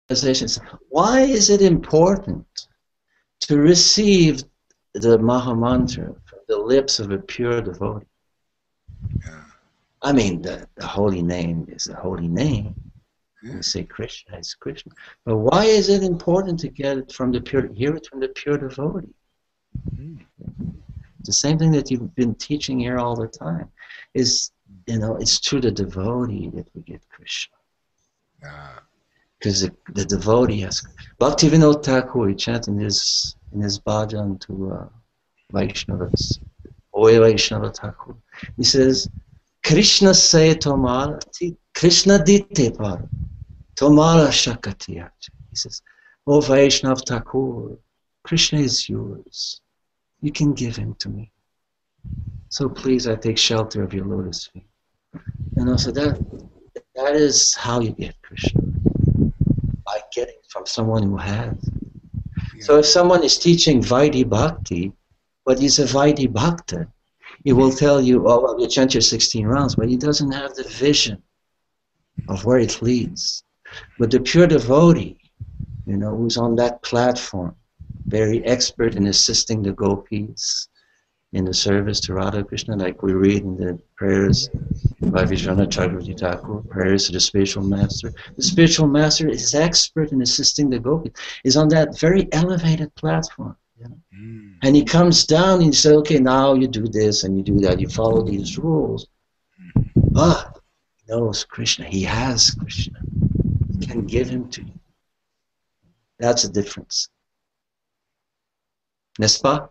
realizations. Why is it important to receive the Maha Mantra from the lips of a pure devotee? Yeah. I mean, the holy name is the holy name. Yeah. We say Krishna is Krishna. But why is it important to get it from the pure, hear it from the pure devotee? Mm. The same thing that you've been teaching here all the time is, it's through the devotee that we get Krishna. Ah. Because the devotee has Bhaktivinoda Thakur, he chanted in his bhajan to Vaishnavas, Oye Vaishnava Thakur. He says, Krishna say tomara, Krishna dite par, tomara shakatiyat. He says, O Vaishnav Thakur, Krishna is yours. You can give him to me. So please, I take shelter of your lotus feet. So that is how you get Krishna, by getting from someone who has. Yeah. So if someone is teaching Vaidhi Bhakti, but he's a Vaidhi Bhakta, he will tell you, oh, well, you chant your 16 rounds, but he doesn't have the vision of where it leads. But the pure devotee, who's on that platform, very expert in assisting the gopis in the service to Radha Krishna, like we read in the prayers by Vijayanath Chakravarti Thakur, prayers to the spiritual master. The spiritual master is expert in assisting the gopis, is on that very elevated platform. Mm. And he comes down and he says, okay, now you do this and you do that, you follow these rules. But he knows Krishna, he has Krishna. He can give him to you. That's the difference. N'est-ce pas?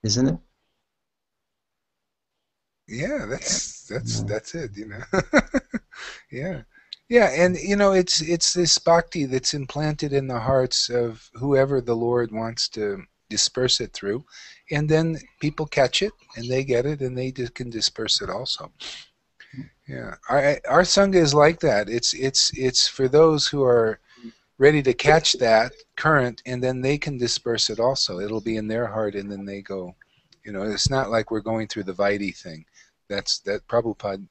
Isn't it? Yeah, that's it, Yeah. Yeah, and it's this bhakti that's implanted in the hearts of whoever the Lord wants to disperse it through, and then people catch it and they get it and they can disperse it also. Yeah, our sangha is like that. It's for those who are ready to catch that current, and then they can disperse it also. It'll be in their heart, and then they go. It's not like we're going through the Vaidhi thing. That Prabhupada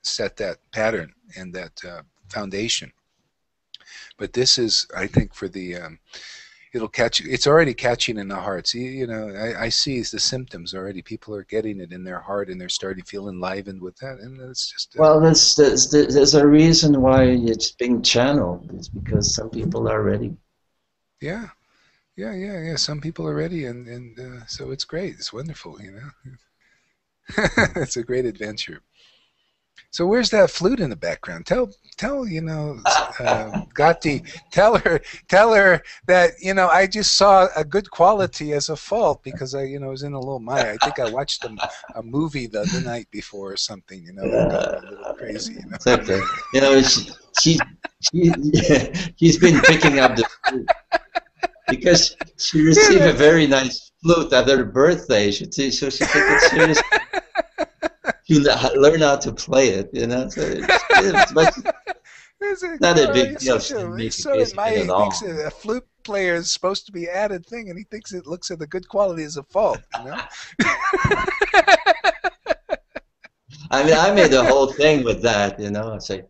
set that pattern and that foundation. But this is, I think, for the it'll catch. It's already catching in the hearts. I see the symptoms already. People are getting it in their heart, and they're starting to feel enlivened with that. And it's just Well, there's a reason why it's being channeled. It's because some people are ready. yeah, yeah. Some people are ready, and so it's great. It's wonderful. It's a great adventure. So where's that flute in the background? Tell Gati, tell her that I just saw a good quality as a fault because I was in a little Maya. I think I watched a movie the night before or something. That got me a little crazy. It's okay. She, she's been picking up the flute because she received a very nice flute at her birthday. So she took it seriously. You learn how to play it, So it's not a big deal. She didn't make a case of it He at thinks all. a flute player is supposed to be added thing, and he thinks it looks at the good quality as a fault. I mean, I made the whole thing with that, I say,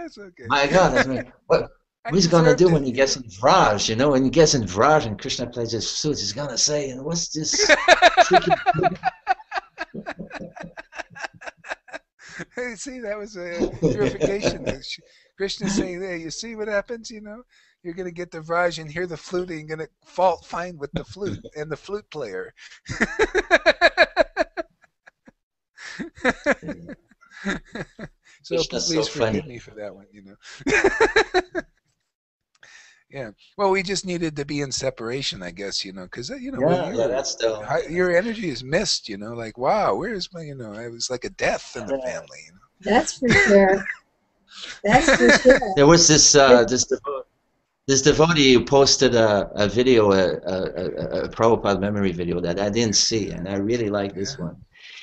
It's okay. my God, I mean, what he's gonna do when he gets in Vraj, When he gets in Vraj and Krishna plays his flute, he's gonna say, and what's this tricky? See, that was a purification. Krishna saying, "There, you see what happens. You're going to get the Vraj and hear the flute, and you're going to fault find with the flute and the flute player." So please forgive me for that one. Yeah. Well, we just needed to be in separation, I guess, because That's your energy is missed, like, wow, where's my, it was like a death in the family. That's for sure. That's for sure. There was this devotee who posted a video, a Prabhupada memory video that I didn't see, and I really like this one.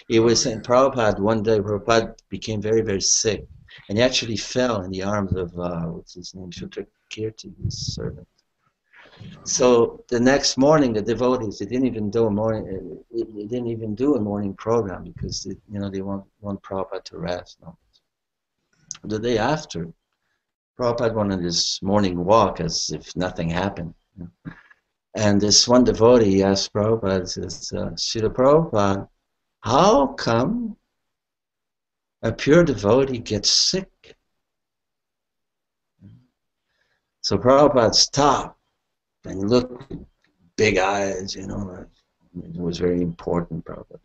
He was saying Prabhupada, one day Prabhupada became very, very sick, and he actually fell in the arms of, what's his name, Shutra Kirti, his servant. So the next morning, the devotees, they didn't even do a morning program because they want Prabhupada to rest. No. The day after, Prabhupada went on his morning walk as if nothing happened. And this one devotee asked Prabhupada, says, Srila Prabhupada, how come a pure devotee gets sick? So Prabhupada stopped and looked with big eyes, you know. It was very important, Prabhupada.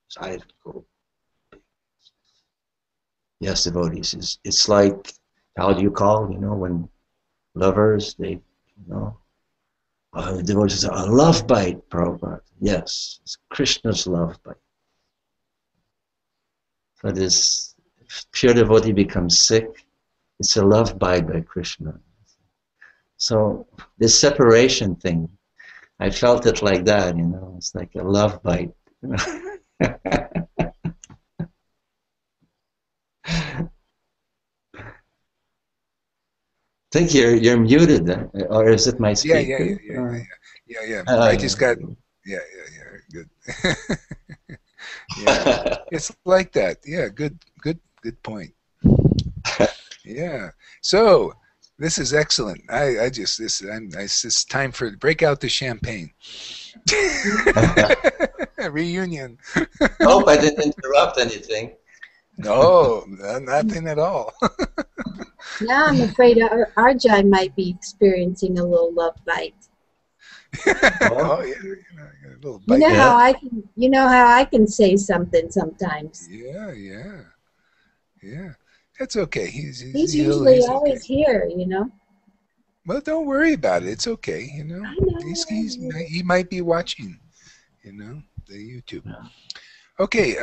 His eyes would go big. Yes, devotees. It's like, how do you call, you know, when lovers, they, you know, the devotees say, a love bite, Prabhupada. Yes, it's Krishna's love bite. So this pure devotee becomes sick, it's a love bite by Krishna. So this separation thing, I felt it like that, you know, it's like a love bite. You know? I think you're muted, or is it my speaker? Yeah. I just got, yeah, good. Yeah, it's like that. Yeah, good point. Yeah. So this is excellent. It's just time for break out the champagne. Reunion. Hope I didn't interrupt anything. No, nothing at all. Now I'm afraid Arjai might be experiencing a little love bite. Oh yeah, a little bite. You know how I can say something sometimes. Yeah. That's okay. He's usually always here, you know. Well, don't worry about it. It's okay, you know. I know. He might be watching, you know, the YouTube. Okay,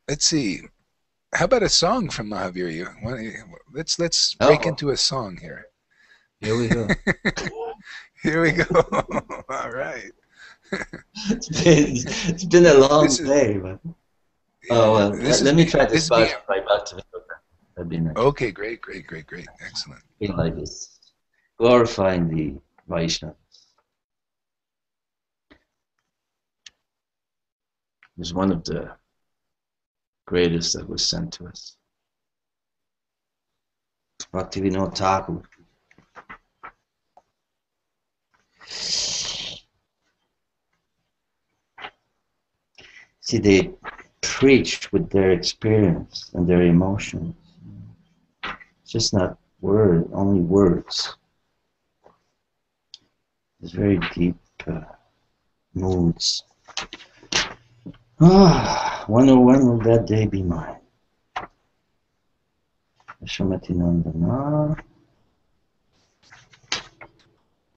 let's see. How about a song from Mahavir? Let's break into a song here. Here we go. Here we go. All right. It's been a long day, but let me try this by Bhaktivinoda. That'd be nice. Okay, great. Excellent. Like this, glorifying the Vaishnavas. It was one of the greatest that was sent to us. Bhaktivinoda Thakur. See, they preached with their experience and their emotions. It's just not only words. It's very deep moods. When will that day be mine? Shamati Nandana.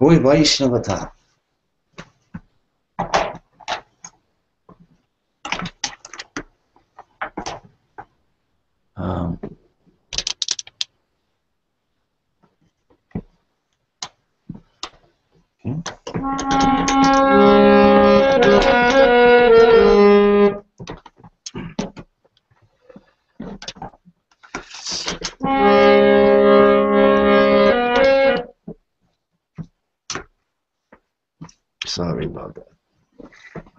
Oi Vaishnavata. Sorry about that. My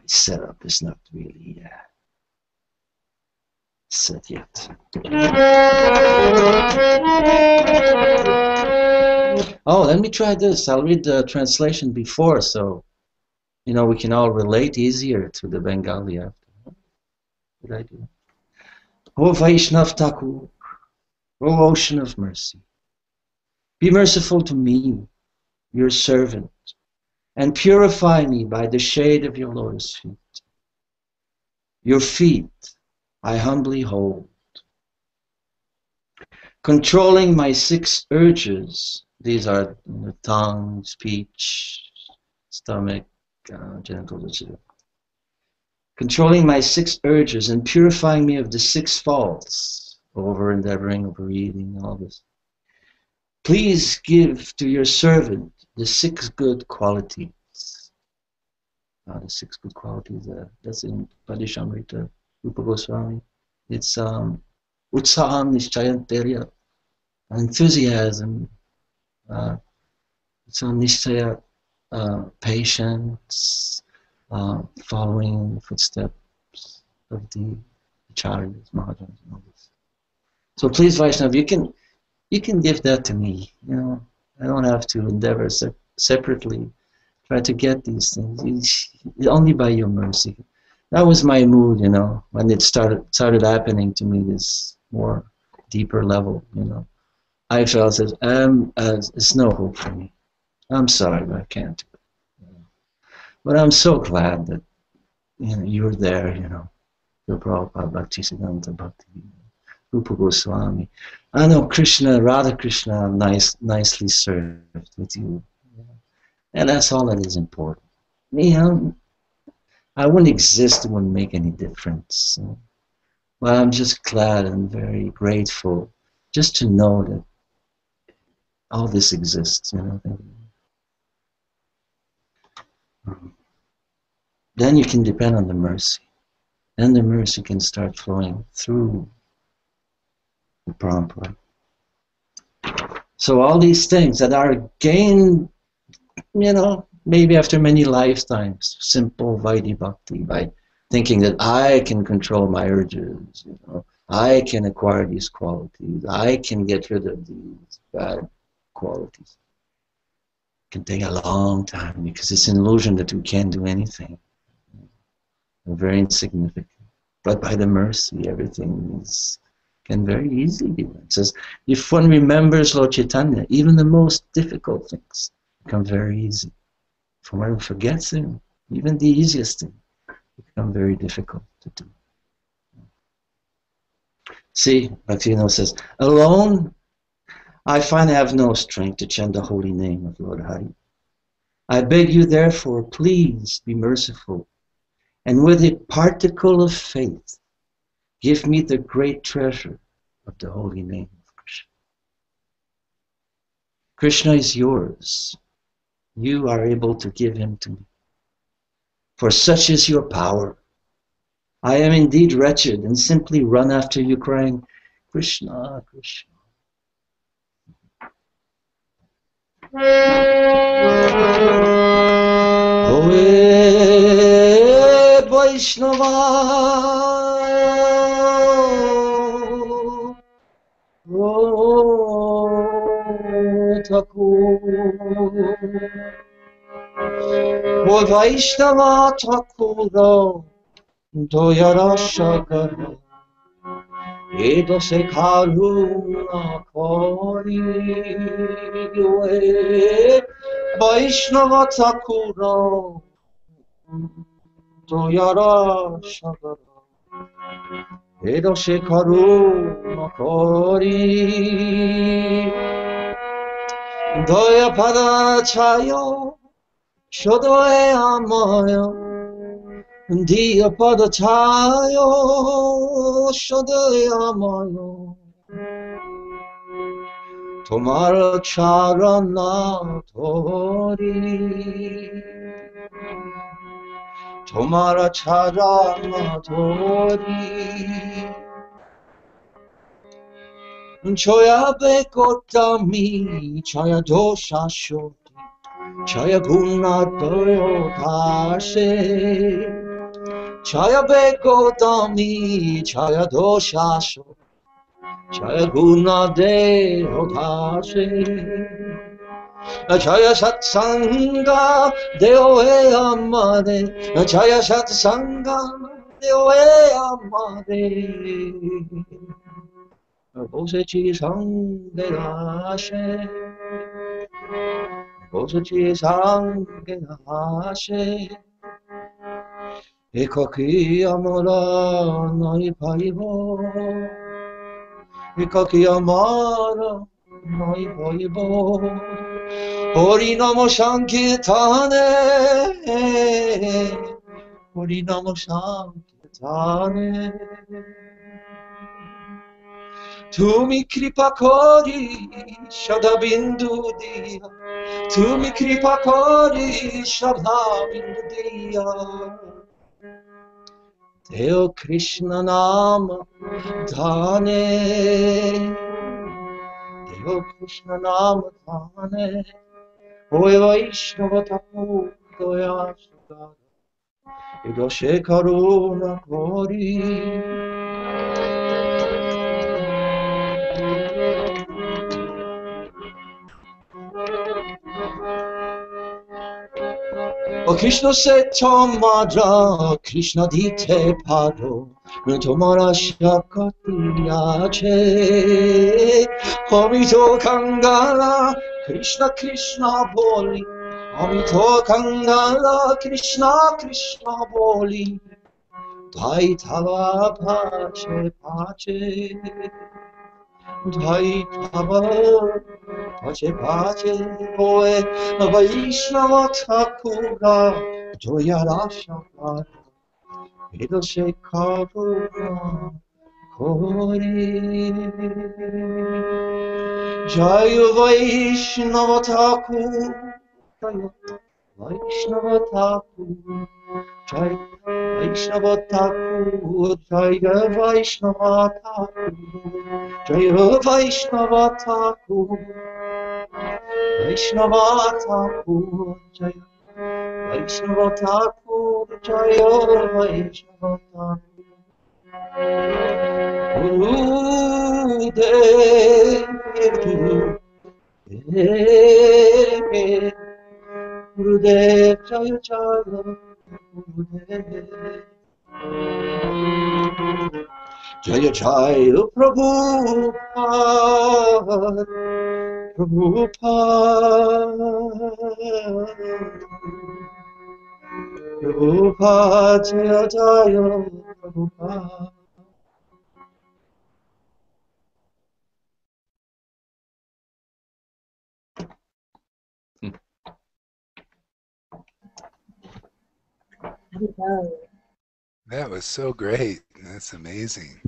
setup is not really set yet. Oh, let me try this. I'll read the translation before, so you know we can all relate easier to the Bengali after. Good idea. O Vaishnav Thakur, O ocean of mercy, be merciful to me, your servant, and purify me by the shade of your lotus feet. Your feet I humbly hold, controlling my 6 urges. These are the tongue, speech, stomach, genitals, etc. Controlling my 6 urges and purifying me of the 6 faults, over-endeavoring, overeating, all this. Please give to your servant the 6 good qualities. The 6 good qualities, that's in Padishamrita, Rupa Goswami. It's Utsaham Nishchayanterya, enthusiasm, Nishchaya, patience, following the footsteps of the acharyas, mahajans, and all this. So please, Vaishnav, you can you can give that to me. You know, I don't have to endeavor separately try to get these things. Only by your mercy. That was my mood, you know, when it started happening to me, this more deeper level, you know. I felt as it's no hope for me. I'm sorry, but I can't do it. But I'm so glad that you're there, you know. Your Prabhupada, Bhaktisiddhanta Bhakti, Rupa Goswami. I know Krishna, Radha Krishna, nicely served with you. And that's all that is important. Me, I wouldn't exist, it wouldn't make any difference. But I'm just glad and very grateful just to know that all this exists, you know. Then you can depend on the mercy. Then the mercy can start flowing through the Parampara. So all these things that are gained, you know, maybe after many lifetimes, simple Vaidhi Bhakti, by thinking that I can control my urges, you know, I can acquire these qualities, I can get rid of these bad qualities. It can take a long time because it's an illusion that we can't do anything. We're very insignificant. But by the mercy, everything can very easily be done. It says, if one remembers Lord Chaitanya, even the most difficult things become very easy. If one forgets him, even the easiest thing become very difficult to do. See, Bhaktivinoda says, alone, I find I have no strength to chant the holy name of Lord Hari. I beg you, therefore, please be merciful, and with a particle of faith, give me the great treasure of the holy name of Krishna. Krishna is yours. You are able to give him to me. For such is your power. I am indeed wretched and simply run after you crying, Krishna, Krishna. Oe Vaishnava O Thakur O Vaishnava Thakur Doyara Shagara Edo se karuna kori Vaishnava Thakura Doyara Shagara Edo se karuna kori Doya pada chayo Shodoe amayo Diya pada chayo Shodoe amayo Tomara charana tori Tomara charana tori Choya bekotami Chaya dosha shoti Chaya guna toyo kashe Chaya bekotami Chaya dosha shoti Chaya guna deo dashe Chaya satsanga deo e amare Chaya satsanga deo e amare Bose chi sange dashe Bose chi sange dashe Ekaki amara nai paibo Ekaki amara nai paibo Hori namo sankirtane Hori namo sankirtane Tumi kripa kori shada bindu diya Tumi kripa kori shada bindu diya Deo Krishna nama dhane Deo Krishna nama dhane Oe Vaishnava Thakur Doya Shagara Edo she karuna kori O Krishna se tomara, Krishna dite paro, tomara shakati ache. Amito Kangala, Krishna Krishna boli. Amito Kangala, Krishna Krishna boli. Dai tava pache pache. Dai tava pache pache. Oe Vaishnava Thakura, Joya Rasha Vedo Shekhara Kori. Jaya Vaishnava Thakur, Jaya Vaishnava Thakur, Jaya Vaishnava Thakur, Jaya Vaishnava Thakur, Jaya Vaishnava Thakur, Vaishnava Thakur, Jaya Vaishnava Thakur, Jaya Vaishnava Thakur. Guru Dev, Guru Dev, Guru Dev, Jaya Jaya, Guru Dev. Jaya Jaya Prabhupada, Prabhupada, Prabhupada, Jaya Jaya Prabhupada. That was so great. That's amazing.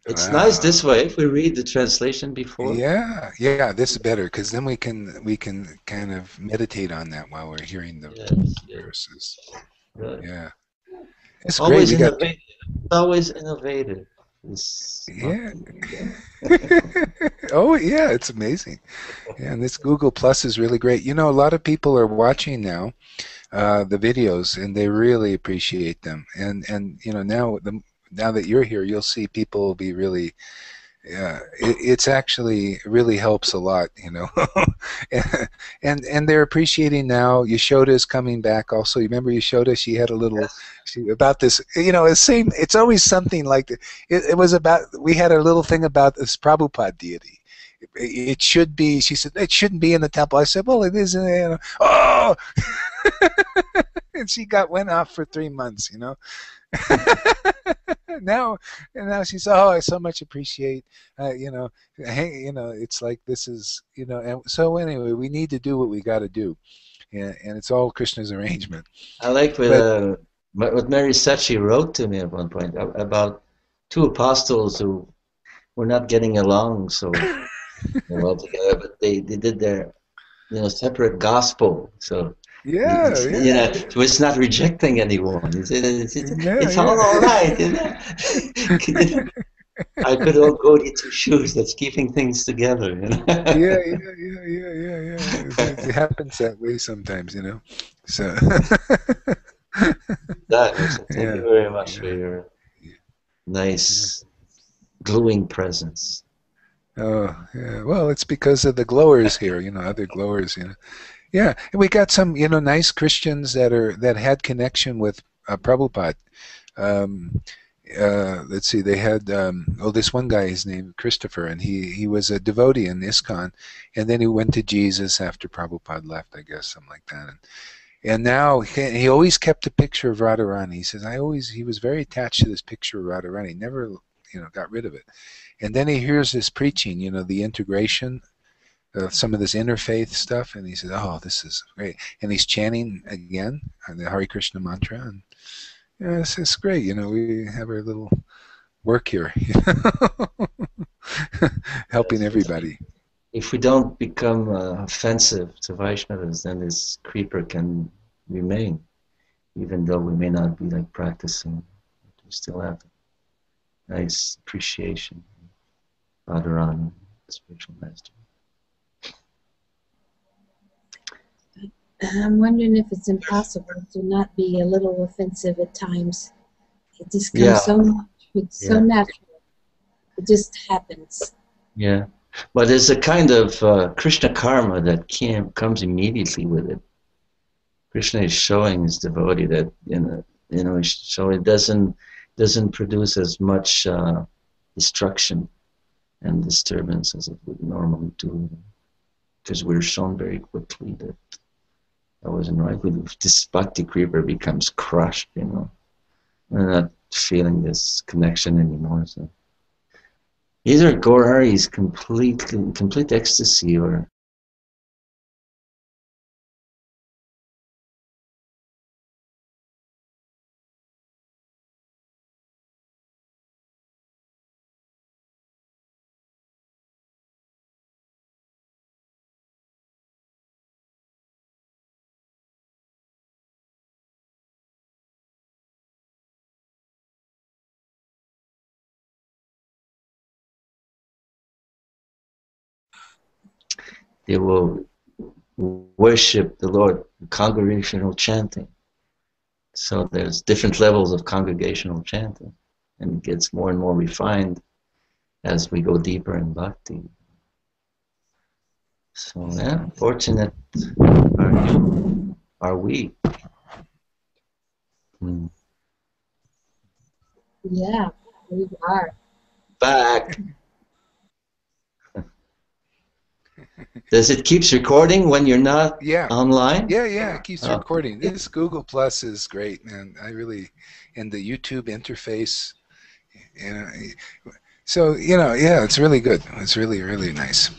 It's Wow. nice this way if we read the translation before. Yeah, yeah, this is better because then we can kind of meditate on that while we're hearing the verses. Good. Yeah, it's Always great. We got innovative. Always innovative. It's yeah. Oh yeah, it's amazing. Yeah, and this Google Plus is really great. You know, a lot of people are watching now the videos, and they really appreciate them. And you know, now that you're here, you'll see people will be really. It's actually really helps a lot, you know. and they're appreciating now. Yashoda's coming back also. You remember Yashoda? She had a little about this, you know, it's always something like it was about, we had a little thing about this Prabhupada deity. It should be, she said, it shouldn't be in the temple. I said, well, it is, you know. Oh! And she went off for 3 months, you know. now she said, oh, I so much appreciate, you know, hey, you know, it's like this is, you know, and so anyway, we need to do what we got to do, and it's all Krishna's arrangement. I like what Mary Sachi wrote to me at one point about two apostles who were not getting along so well together, but they did their, you know, separate gospel. So yeah, you know, so it's not rejecting anyone. It's all right. You know? I could all go to two shoes. That's keeping things together. You know? Yeah. It happens that way sometimes, you know. So. Thank you very much for your nice glowing presence. Oh, yeah. Well, it's because of the glowers here, you know, other glowers, you know. Yeah, and we got some, you know, nice Christians that had connection with Prabhupada. Let's see, they had this one guy, his name Christopher, and he was a devotee in ISKCON, and then he went to Jesus after Prabhupada left, I guess, something like that. And now he always kept a picture of Radharani. He says, he was very attached to this picture of Radharani, never, you know, got rid of it. And then he hears this preaching, you know, the integration. Some of this interfaith stuff, and he said, oh, this is great. And he's chanting again the Hare Krishna mantra, and yeah, it's great. You know, we have our little work here, you know? Helping everybody. If we don't become offensive to Vaishnavas, then this creeper can remain, even though we may not be like practicing. We still have nice appreciation of Radharani, the spiritual master. I'm wondering if it's impossible to not be a little offensive at times. It just comes so much. It's so natural. It just happens. Yeah. But there's a kind of Krishna karma that comes immediately with it. Krishna is showing his devotee that so it doesn't produce as much destruction and disturbance as it would normally do, because we're shown very quickly that wasn't right. This bhakti creeper becomes crushed, We're not feeling this connection anymore. So either Gaurari is complete ecstasy, or they will worship the Lord, congregational chanting. So there's different levels of congregational chanting, and it gets more and more refined as we go deeper in bhakti. So yeah, fortunate are we. Yeah, we are. Back. Does it keeps recording when you're not online? Yeah, it keeps recording. This Google Plus is great, man. And the YouTube interface, so it's really good. It's really, really nice.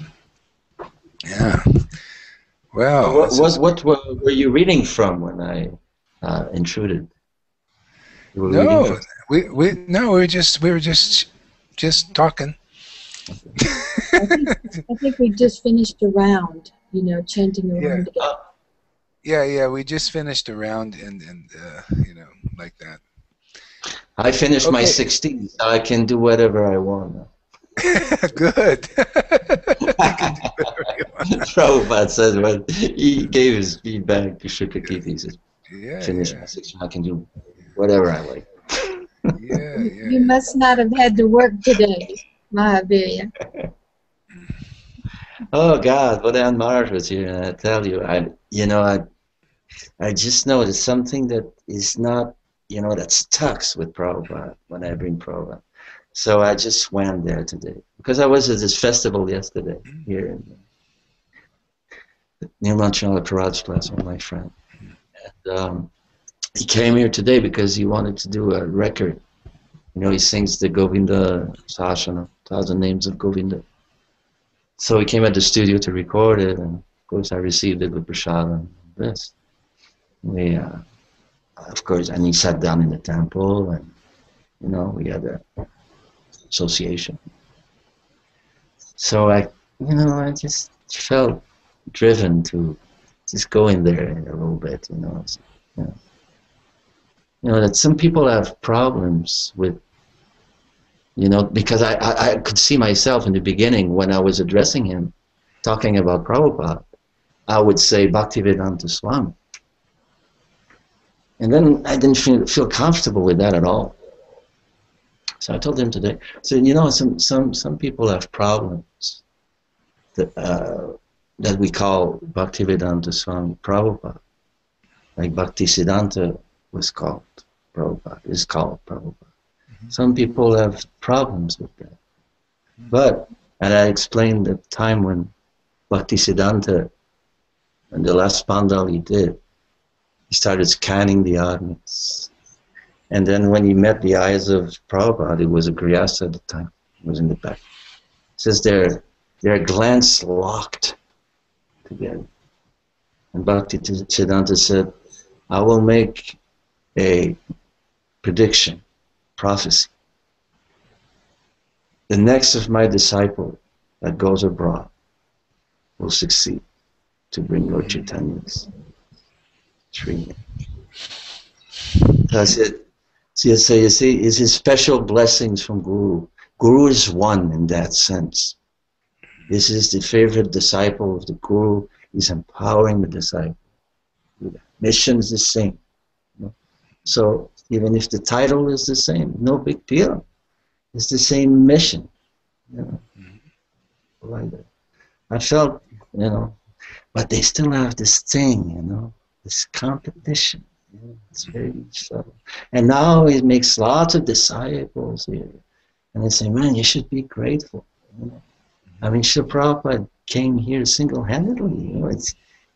Yeah. Well, what were you reading from when I intruded? No, we were just talking. I think we just finished a round, chanting around together. Yeah, we just finished a round and like that. I finished my 16, so I can do whatever I want now. Good. I can do whatever you want. Prabhupada says when he gave his feedback to Shukakiti, he said, finish my 16, I can do whatever I like. You must not have had to work today, Mahavira. Oh God, Bodan Maharaj was here, and I tell you, I just noticed something that is not, that stuck with Prabhupada when I bring Prabhupada. So I just went there today because I was at this festival yesterday here in Nilmanchala Paraj Place with my friend. And he came here today because he wanted to do a record. He sings the Govinda Sahasrana, 1,000 names of Govinda. So he came at the studio to record it, and of course I received it with prasad and this. We, of course, and he sat down in the temple, and we had a association. So I just felt driven to just go in there a little bit, that some people have problems with, because I could see myself in the beginning when I was addressing him, talking about Prabhupada, I would say Bhaktivedanta Swami. And then I didn't feel comfortable with that at all. So I told him today, some people have problems that we call Bhaktivedanta Swami Prabhupada. Like Bhaktisiddhanta was called Prabhupada, is called Prabhupada. Some people have problems with that. But, and I explained the time when Bhaktisiddhanta, and the last pandal he did, he started scanning the audience. And then when he met the eyes of Prabhupada, it was a Grihastha at the time, he was in the back. It says their glance locked together. And Bhaktisiddhanta said, I will make a prediction, prophecy. The next of my disciple that goes abroad will succeed to bring Lord Chaitanya's tree. So I said, so you see, it's his special blessings from Guru. Guru is one in that sense. This is the favorite disciple of the Guru. He's empowering the disciple. The mission is the same. So even if the title is the same, no big deal. It's the same mission. Like that. I felt, but they still have this thing, this competition. It's very subtle. And now it makes lots of disciples here. And they say, man, you should be grateful. I mean, Srila Prabhupada came here single-handedly,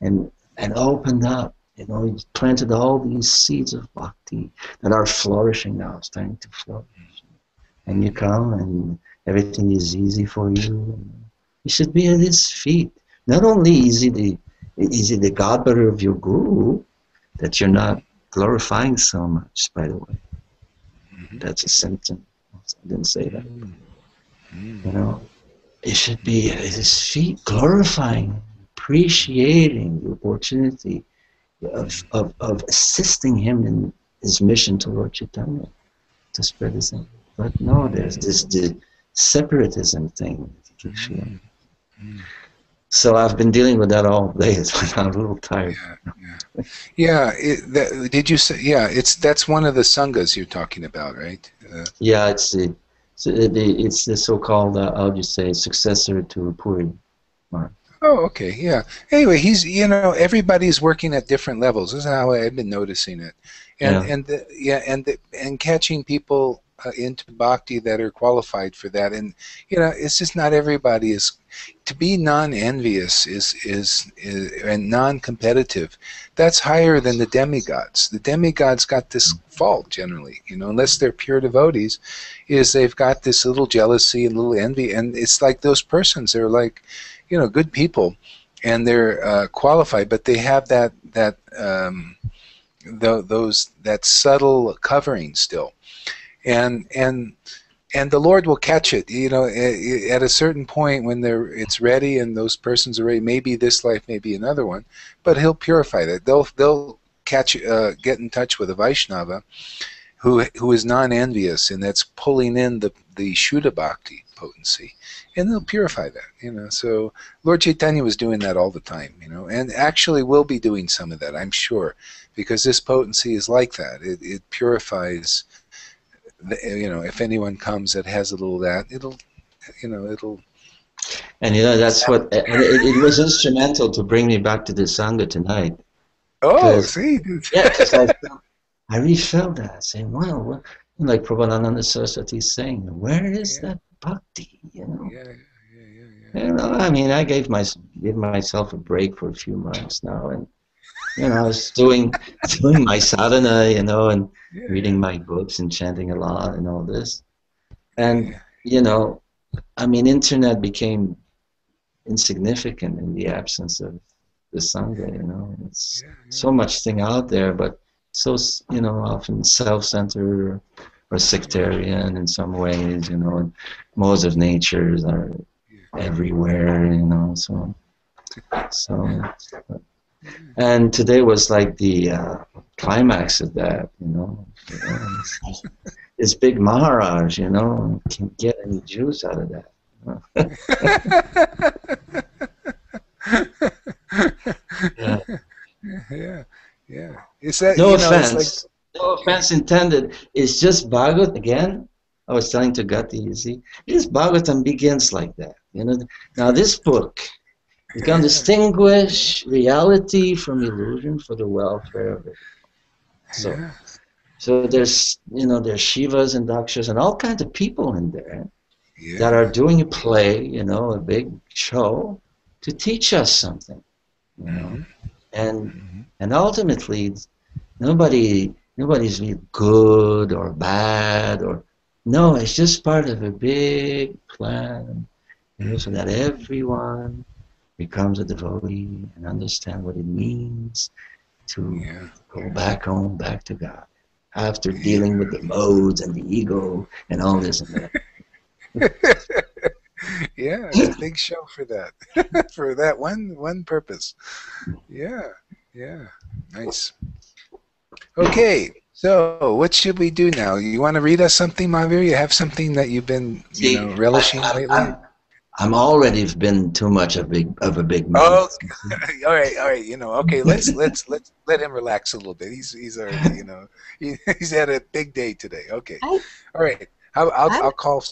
and opened up, he planted all these seeds of bhakti that are flourishing now, starting to flourish. And you come and everything is easy for you. You should be at his feet. Not only is he the godbrother of your guru, that you're not glorifying so much, by the way. That's a symptom. I didn't say that. You should be at his feet, glorifying, appreciating the opportunity of assisting him in his mission to Lord Chaitanya, to spread his name. But no, there's the separatism thing that you keep feeling. So I've been dealing with that all day. I'm a little tired. Did you say? Yeah, that's one of the sanghas you're talking about, right? Yeah, it's the so-called how do you say, successor to Puri. Oh, okay, yeah. Anyway, everybody's working at different levels. This is how I've been noticing it, and catching people into bhakti that are qualified for that. And it's just not everybody is. To be non-envious is and non-competitive. That's higher than the demigods. The demigods got this fault generally, unless they're pure devotees, is they've got this little jealousy and little envy, and it's like those persons. They're like, good people, and they're qualified, but they have that subtle covering still, and the Lord will catch it. At a certain point when it's ready and those persons are ready. Maybe this life, maybe another one, but He'll purify that. They'll catch, get in touch with a Vaishnava who is non-envious, and that's pulling in the Shuddha Bhakti potency, and they'll purify that. So Lord Chaitanya was doing that all the time, and actually will be doing some of that, I'm sure, because this potency is like that. It purifies. If anyone comes that has a little of that, it'll. And that's what it was instrumental to bring me back to the Sangha tonight. Oh, see. Yeah, because I really felt that, saying, wow, like Prabhupada Saraswati is saying, where is that bhakti? I mean, I gave myself a break for a few months now, and I was doing my sadhana, and reading my books and chanting a lot and all this, and I mean, internet became insignificant in the absence of the Sangha. It's so much thing out there, but so often self-centered or sectarian in some ways, and modes of nature are everywhere, so and today was like the climax of that, this big Maharaj, can't get any juice out of that. Yeah. Is that no offense? No offense intended. It's just Bhagavad again. I was telling to Gati, you see, this Bhagavatam begins like that. Now this book, you can distinguish reality from illusion for the welfare of it. So there's there's Shivas and Dakshas and all kinds of people in there that are doing a play, a big show to teach us something, and ultimately nobody's really good or bad no, it's just part of a big plan, so that everyone becomes a devotee and understand what it means to go back home, back to God, after dealing with the modes and the ego and all this and that. Yeah, it's a big show for that, for that one purpose. Yeah, nice. Okay, so what should we do now? You want to read us something, Mahavir? You have something that you've been relishing lately? I'm already been too much of a big man. Oh, all right. Okay. Let's let him relax a little bit. He's already he's had a big day today. Okay. All right. I'll call.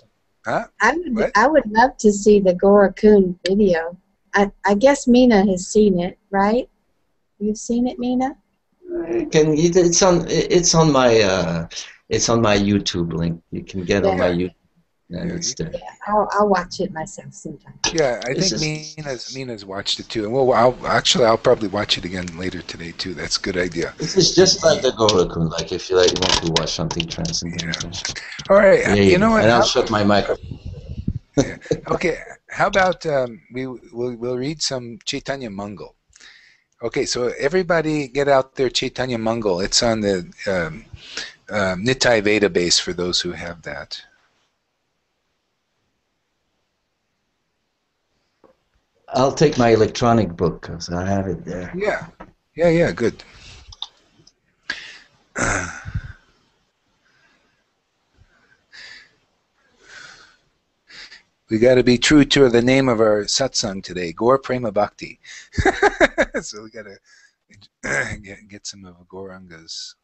Huh? I would love to see the Gorakun video. I guess Meena has seen it, right? You've seen it, Meena? It's on my YouTube link. You can get on my Yeah, YouTube, and Yeah, it's there. yeah. I'll watch it myself sometime. yeah. I It's think just Mina's watched it too, and well, I'll probably watch it again later today too. That's a good idea. this is just like the Gorokun. Like if you want to watch something Yeah. transcendental. All right. There you You know go. what? And I'll shut my microphone. Yeah. Okay. How about we'll read some Chaitanya Mangal. Okay, so everybody get out their Chaitanya Mangal. It's on the Nitai Veda base for those who have that. I'll take my electronic book because I have it there. Yeah, yeah, good. We got to be true to the name of our satsang today, Gaur Prema Bhakti. So we got to get some of Gauranga's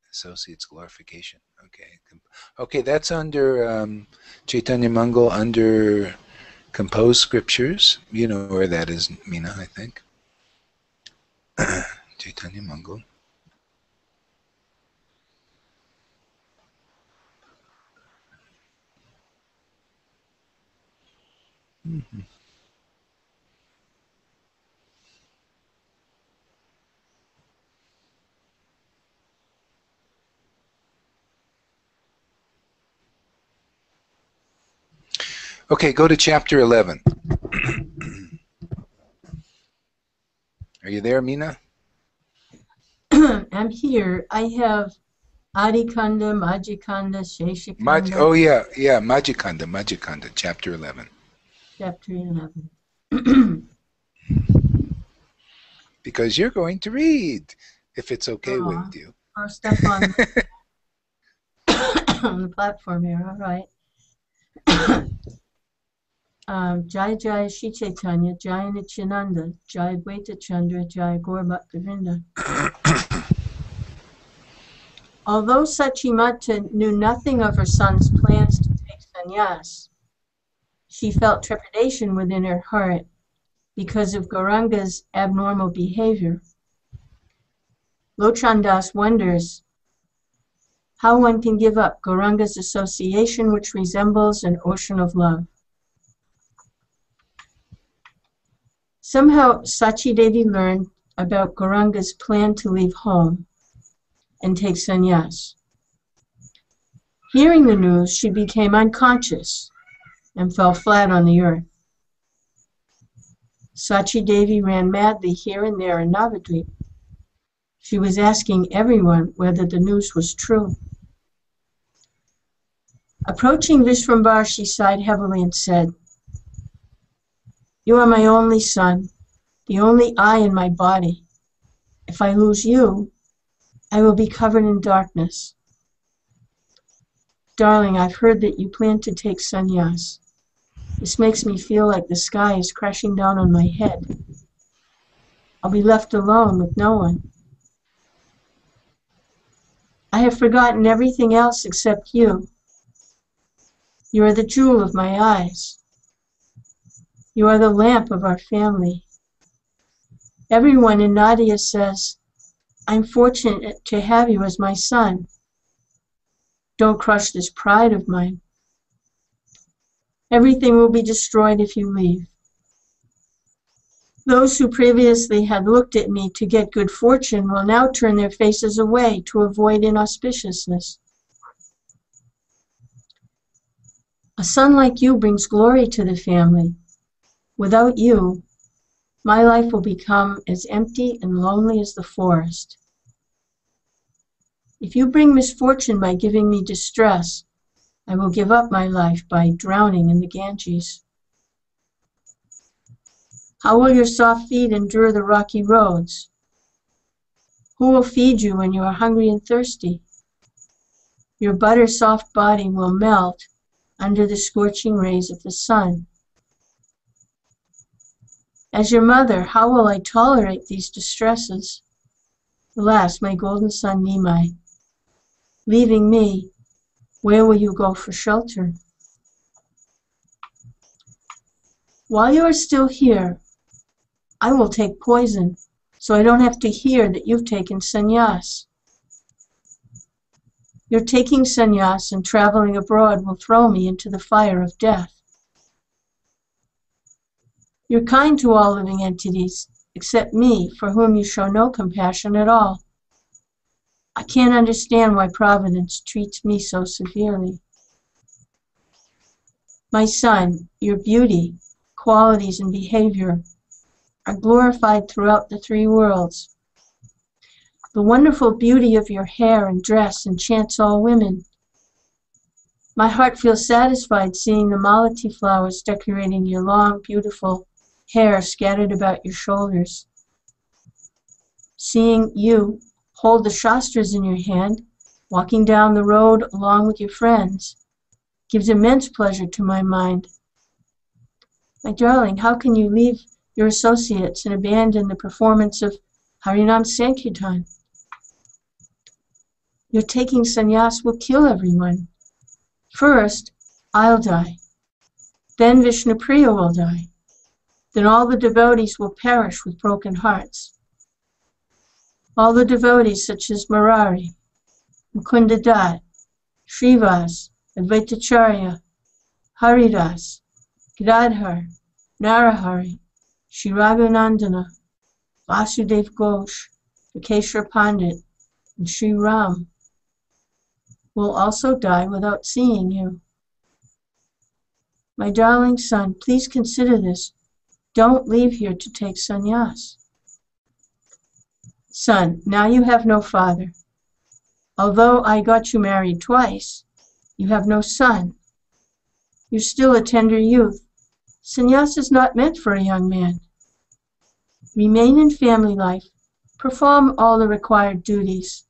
associates' glorification. Okay, that's under Chaitanya Mangal, under composed scriptures. You know where that is, Meena, I think. Chaitanya Mangal. Mm-hmm. Okay, go to chapter 11. Are you there, Meena? I'm here. I have Adikanda, Majikanda, Sheshikanda. Oh yeah, Majikanda, chapter 11. Chapter 11. Because you're going to read, if it's okay with you. I'll step on, on the platform here, all right. Jai Jai Shri Chaitanya, Jai Nityananda, Jai Advaita Chandra, Jai Gaur Bhaktivinoda. Although Sachimata knew nothing of her son's plans to take sannyas, she felt trepidation within her heart because of Gauranga's abnormal behavior. Lochandas wonders how one can give up Gauranga's association, which resembles an ocean of love. Somehow, Sachi Devi learned about Gauranga's plan to leave home and take sannyas. Hearing the news, she became unconscious and fell flat on the earth. Sachi Devi ran madly here and there in Navadvip. She was asking everyone whether the news was true. Approaching Vishwambar, she sighed heavily and said, "You are my only son, the only eye in my body. If I lose you, I will be covered in darkness. Darling, I've heard that you plan to take sannyas. This makes me feel like the sky is crashing down on my head. I'll be left alone with no one. I have forgotten everything else except you. You are the jewel of my eyes. You are the lamp of our family. Everyone in Nadia says, I'm fortunate to have you as my son. Don't crush this pride of mine. Everything will be destroyed if you leave. Those who previously had looked at me to get good fortune will now turn their faces away to avoid inauspiciousness. A son like you brings glory to the family. Without you, my life will become as empty and lonely as the forest. If you bring misfortune by giving me distress, I will give up my life by drowning in the Ganges. How will your soft feet endure the rocky roads? Who will feed you when you are hungry and thirsty? Your butter-soft body will melt under the scorching rays of the sun. As your mother, how will I tolerate these distresses? Alas, my golden son Nimai, leaving me, where will you go for shelter? While you are still here, I will take poison so I don't have to hear that you've taken sannyas. Your taking sannyas and traveling abroad will throw me into the fire of death. You're kind to all living entities, except me, for whom you show no compassion at all. I can't understand why Providence treats me so severely. My son, your beauty, qualities, and behavior are glorified throughout the three worlds. The wonderful beauty of your hair and dress enchants all women. My heart feels satisfied seeing the malati flowers decorating your long, beautiful hair scattered about your shoulders. Seeing you hold the shastras in your hand, walking down the road along with your friends, gives immense pleasure to my mind. My darling, how can you leave your associates and abandon the performance of Harinam Sankirtan? Your taking sannyas will kill everyone. First, I'll die. Then Vishnupriya will die. Then all the devotees will perish with broken hearts. All the devotees such as Murari, Mukunda Dat, Srivas, Advaitacharya, Haridas, Gadadhar, Narahari, Shri Raghunandana, Vasudev Ghosh, Vikeshwar Pandit, and Sri Ram will also die without seeing you. My darling son, please consider this. Don't leave here to take sannyas. Son, now you have no father. Although I got you married twice, you have no son. You're still a tender youth. Sannyas is not meant for a young man. Remain in family life. Perform all the required duties.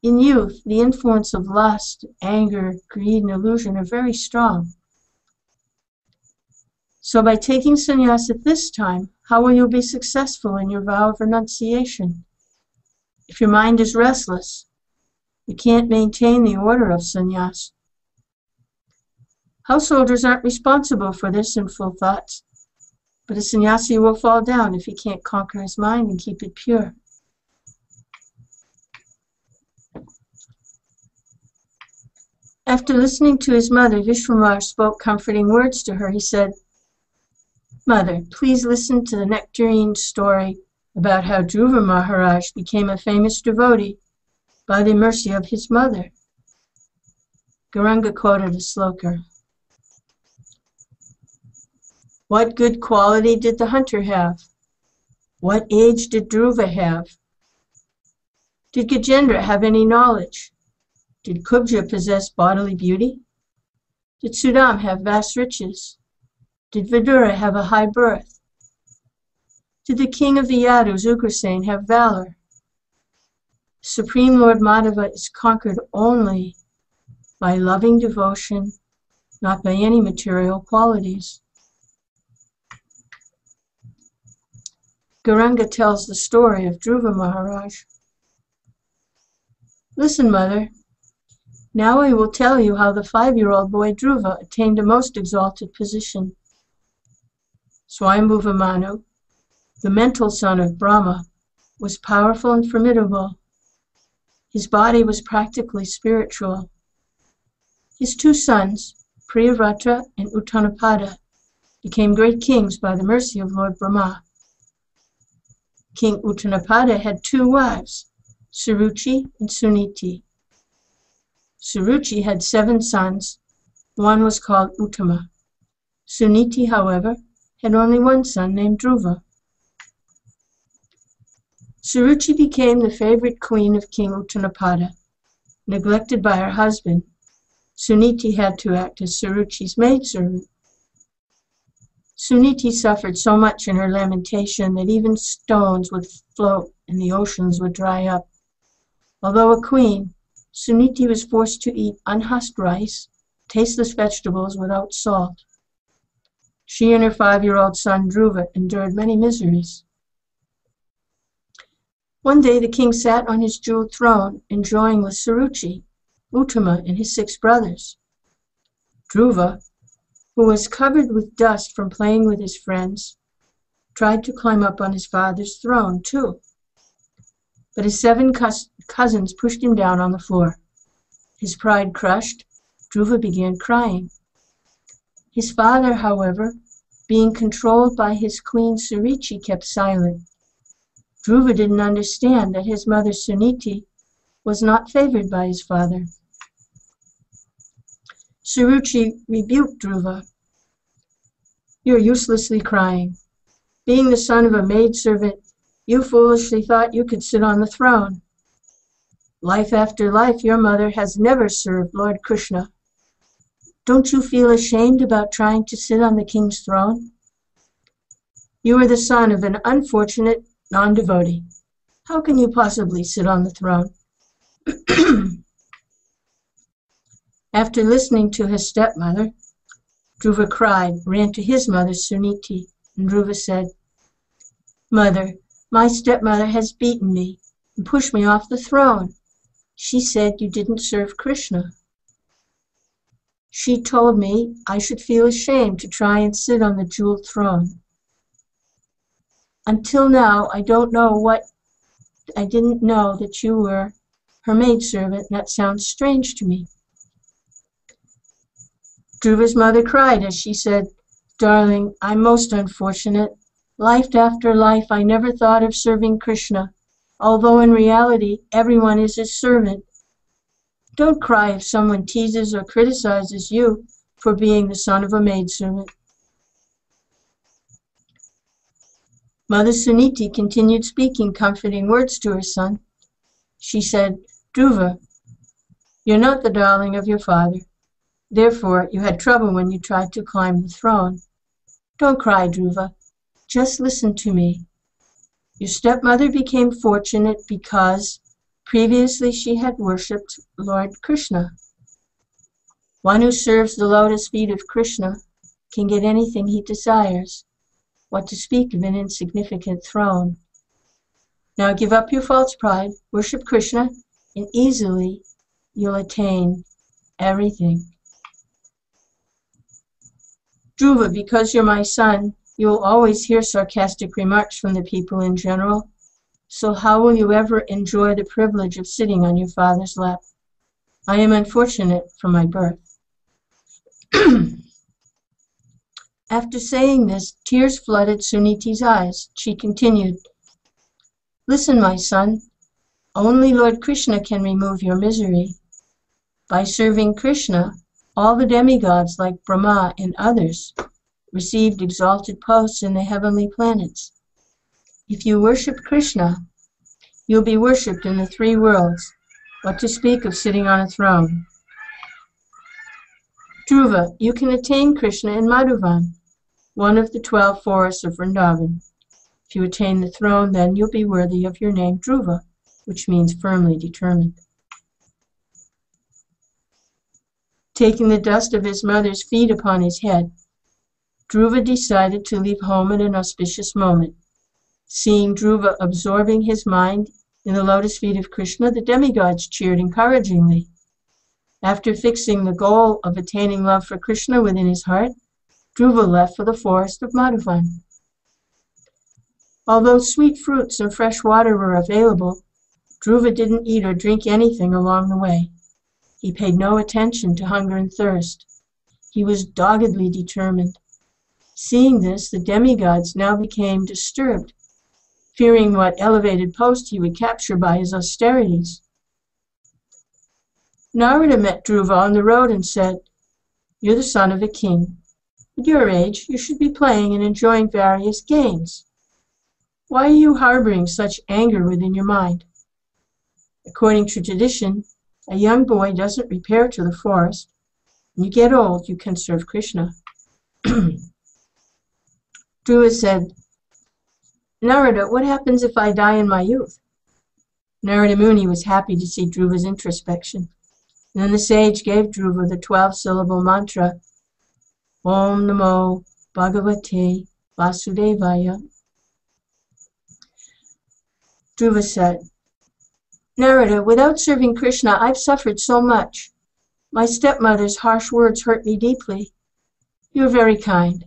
In youth, the influence of lust, anger, greed, and illusion are very strong. So by taking sannyas at this time, how will you be successful in your vow of renunciation? If your mind is restless, you can't maintain the order of sannyas. Householders aren't responsible for their sinful thoughts, but a sannyasi will fall down if he can't conquer his mind and keep it pure. After listening to his mother, Vishwamar spoke comforting words to her. He said, Mother, please listen to the nectarine story about how Dhruva Maharaj became a famous devotee by the mercy of his mother. Gauranga quoted a sloka. What good quality did the hunter have? What age did Dhruva have? Did Gajendra have any knowledge? Did Kubja possess bodily beauty? Did Sudam have vast riches? Did Vidura have a high birth? Did the king of the Yadus, Ugrasen, have valor? Supreme Lord Madhava is conquered only by loving devotion, not by any material qualities. Gauranga tells the story of Dhruva Maharaj. Listen, mother. Now I will tell you how the 5-year-old boy Dhruva attained a most exalted position. Swayambhuva Manu, the mental son of Brahma, was powerful and formidable. His body was practically spiritual. His 2 sons, Priyavrata and Uttanapada, became great kings by the mercy of Lord Brahma. King Uttanapada had 2 wives, Suruchi and Suniti. Suruchi had 7 sons. One was called Uttama. Suniti, however, had only one son named Dhruva. Suruchi became the favorite queen of King Uttanapada. Neglected by her husband, Suniti had to act as Suruchi's maidservant. Suniti suffered so much in her lamentation that even stones would float and the oceans would dry up. Although a queen, Suniti was forced to eat unhusked rice, tasteless vegetables without salt. She and her 5-year-old son Dhruva endured many miseries. One day the king sat on his jeweled throne, enjoying with Suruchi, Uttama, and his 6 brothers. Dhruva, who was covered with dust from playing with his friends, tried to climb up on his father's throne too. but his 7 cousins pushed him down on the floor. His pride crushed, Dhruva began crying. His father, however, being controlled by his queen Suruchi, kept silent. Dhruva didn't understand that his mother Suniti was not favored by his father. Suruchi rebuked Dhruva. "You're uselessly crying. Being the son of a maidservant, you foolishly thought you could sit on the throne. Life after life, your mother has never served Lord Krishna. Don't you feel ashamed about trying to sit on the king's throne? You are the son of an unfortunate non-devotee. How can you possibly sit on the throne?" After listening to his stepmother, Dhruva cried, ran to his mother Suniti, and Dhruva said, "Mother, my stepmother has beaten me and pushed me off the throne. She said you didn't serve Krishna. She told me I should feel ashamed to try and sit on the jeweled throne. Until now, I didn't know that you were her maidservant, and that sounds strange to me." Dhruva's mother cried as she said, "Darling, I'm most unfortunate. Life after life, I never thought of serving Krishna, although in reality, everyone is his servant. Don't cry if someone teases or criticizes you for being the son of a maidservant." Mother Suniti continued speaking comforting words to her son. She said, "Dhruva, you're not the darling of your father. Therefore, you had trouble when you tried to climb the throne. Don't cry, Dhruva. Just listen to me. Your stepmother became fortunate because previously she had worshipped Lord Krishna. One who serves the lotus feet of Krishna can get anything he desires. What to speak of an insignificant throne? Now give up your false pride, worship Krishna, and easily you'll attain everything." "Dhruva, because you're my son, you'll always hear sarcastic remarks from the people in general. So how will you ever enjoy the privilege of sitting on your father's lap? I am unfortunate from my birth." After saying this, tears flooded Suniti's eyes. She continued, "Listen, my son. Only Lord Krishna can remove your misery. By serving Krishna, all the demigods like Brahma and others received exalted posts in the heavenly planets. If you worship Krishna, you'll be worshipped in the 3 worlds, what to speak of sitting on a throne. Dhruva, you can attain Krishna in Madhuvan, one of the 12 forests of Vrindavan. If you attain the throne, then you'll be worthy of your name Dhruva, which means firmly determined." Taking the dust of his mother's feet upon his head, Dhruva decided to leave home at an auspicious moment. Seeing Dhruva absorbing his mind in the lotus feet of Krishna, the demigods cheered encouragingly. After fixing the goal of attaining love for Krishna within his heart, Dhruva left for the forest of Madhuvan. Although sweet fruits and fresh water were available, Dhruva didn't eat or drink anything along the way. He paid no attention to hunger and thirst. He was doggedly determined. Seeing this, the demigods now became disturbed, fearing what elevated post he would capture by his austerities. Narada met Dhruva on the road and said, "You're the son of a king. At your age, you should be playing and enjoying various games. Why are you harboring such anger within your mind? According to tradition, a young boy doesn't repair to the forest. When you get old, you can serve Krishna." Dhruva said, "Narada, what happens if I die in my youth?" Narada Muni was happy to see Dhruva's introspection. And then the sage gave Dhruva the 12-syllable mantra, Om Namo Bhagavate Vasudevaya. Dhruva said, "Narada, without serving Krishna, I've suffered so much. My stepmother's harsh words hurt me deeply. You're very kind.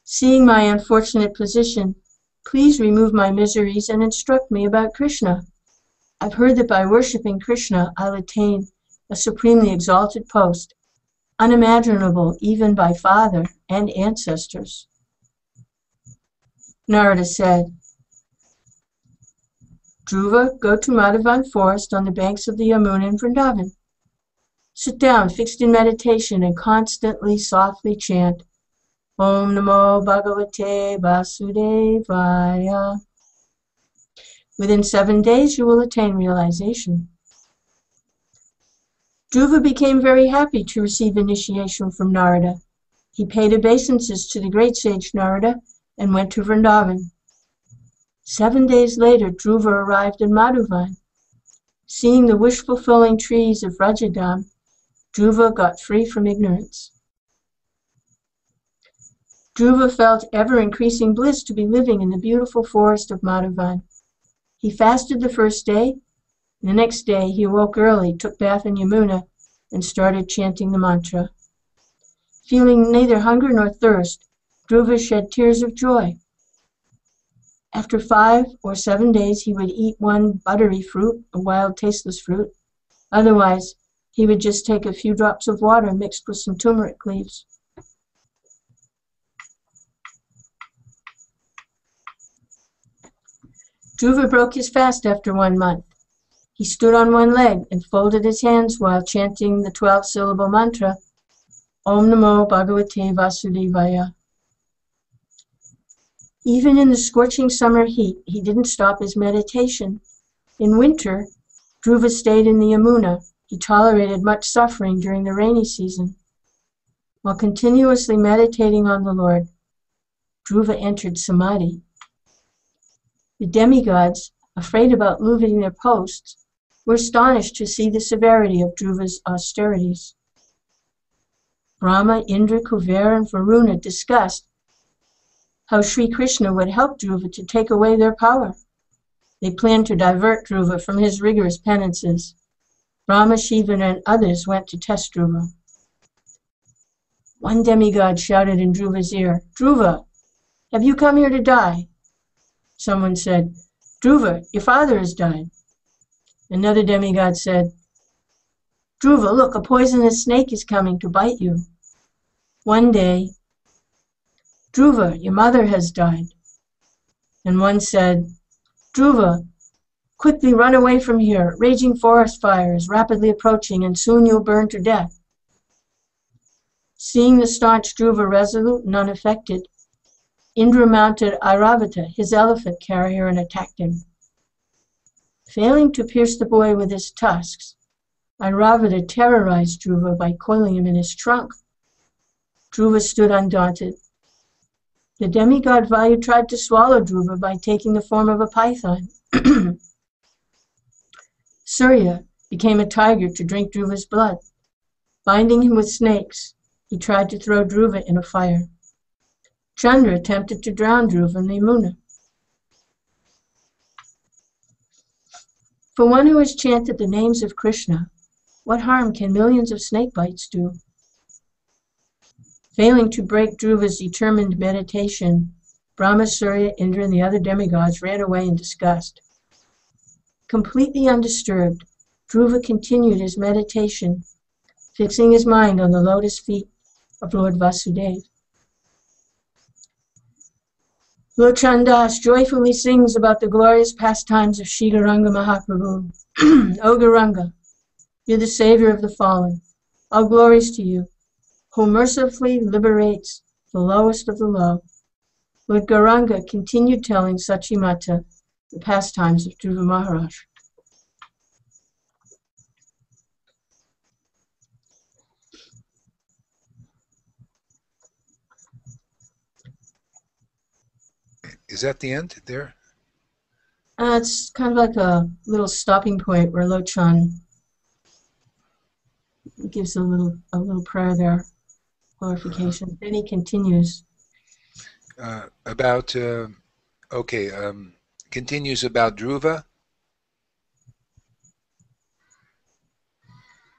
Seeing my unfortunate position, please remove my miseries and instruct me about Krishna." I've heard that by worshipping Krishna, I'll attain a supremely exalted post, unimaginable even by father and ancestors. Narada said, Dhruva, go to Madhavan forest on the banks of the Yamuna in Vrindavan. Sit down, fixed in meditation, and constantly, softly chant, Om Namo Bhagavate Vasudevaya. Within 7 days, you will attain realization. Dhruva became very happy to receive initiation from Narada. He paid obeisances to the great sage Narada and went to Vrindavan. 7 days later, Dhruva arrived in Madhuvan. Seeing the wish-fulfilling trees of Rajadam, Dhruva got free from ignorance. Dhruva felt ever-increasing bliss to be living in the beautiful forest of Madhuvan. He fasted the first day. The next day, he awoke early, took bath in Yamuna, and started chanting the mantra. Feeling neither hunger nor thirst, Dhruva shed tears of joy. After 5 or 7 days, he would eat one buttery fruit, a wild, tasteless fruit. Otherwise, he would just take a few drops of water mixed with some turmeric leaves. Dhruva broke his fast after 1 month. He stood on one leg and folded his hands while chanting the 12-syllable mantra, Om Namo Bhagavate Vasudevaya. Even in the scorching summer heat, he didn't stop his meditation. In winter, Dhruva stayed in the Yamuna. He tolerated much suffering during the rainy season. While continuously meditating on the Lord, Dhruva entered Samadhi. The demigods, afraid about losing their posts, were astonished to see the severity of Dhruva's austerities. Brahma, Indra, Kuvera, and Varuna discussed how Sri Krishna would help Dhruva to take away their power. They planned to divert Dhruva from his rigorous penances. Brahma, Shiva, and others went to test Dhruva. One demigod shouted in Dhruva's ear, Dhruva, have you come here to die? Someone said, Dhruva, your father has died. Another demigod said, Dhruva, look, a poisonous snake is coming to bite you. One day, Dhruva, your mother has died. And one said, Dhruva, quickly run away from here. Raging forest fire is rapidly approaching, and soon you'll burn to death. Seeing the staunch Dhruva resolute and unaffected, Indra mounted Airavata, his elephant carrier, and attacked him. Failing to pierce the boy with his tusks, Airavata terrorized Dhruva by coiling him in his trunk. Dhruva stood undaunted. The demigod Vayu tried to swallow Dhruva by taking the form of a python. Surya became a tiger to drink Dhruva's blood. Binding him with snakes, he tried to throw Dhruva in a fire. Chandra attempted to drown Dhruva in the Yamuna. For one who has chanted the names of Krishna, what harm can millions of snake bites do? Failing to break Dhruva's determined meditation, Brahma, Surya, Indra, and the other demigods ran away in disgust. Completely undisturbed, Dhruva continued his meditation, fixing his mind on the lotus feet of Lord Vasudeva. Lochandas joyfully sings about the glorious pastimes of Sri Gauranga Mahaprabhu. O Gauranga, you're the savior of the fallen. All glories to you, who mercifully liberates the lowest of the low. Lord Gauranga continued telling Sachimata the pastimes of Dhruva Maharaj. Is that the end there? It's kind of like a little stopping point where Lochan gives a little prayer there, glorification. Then he continues. Continues about Dhruva.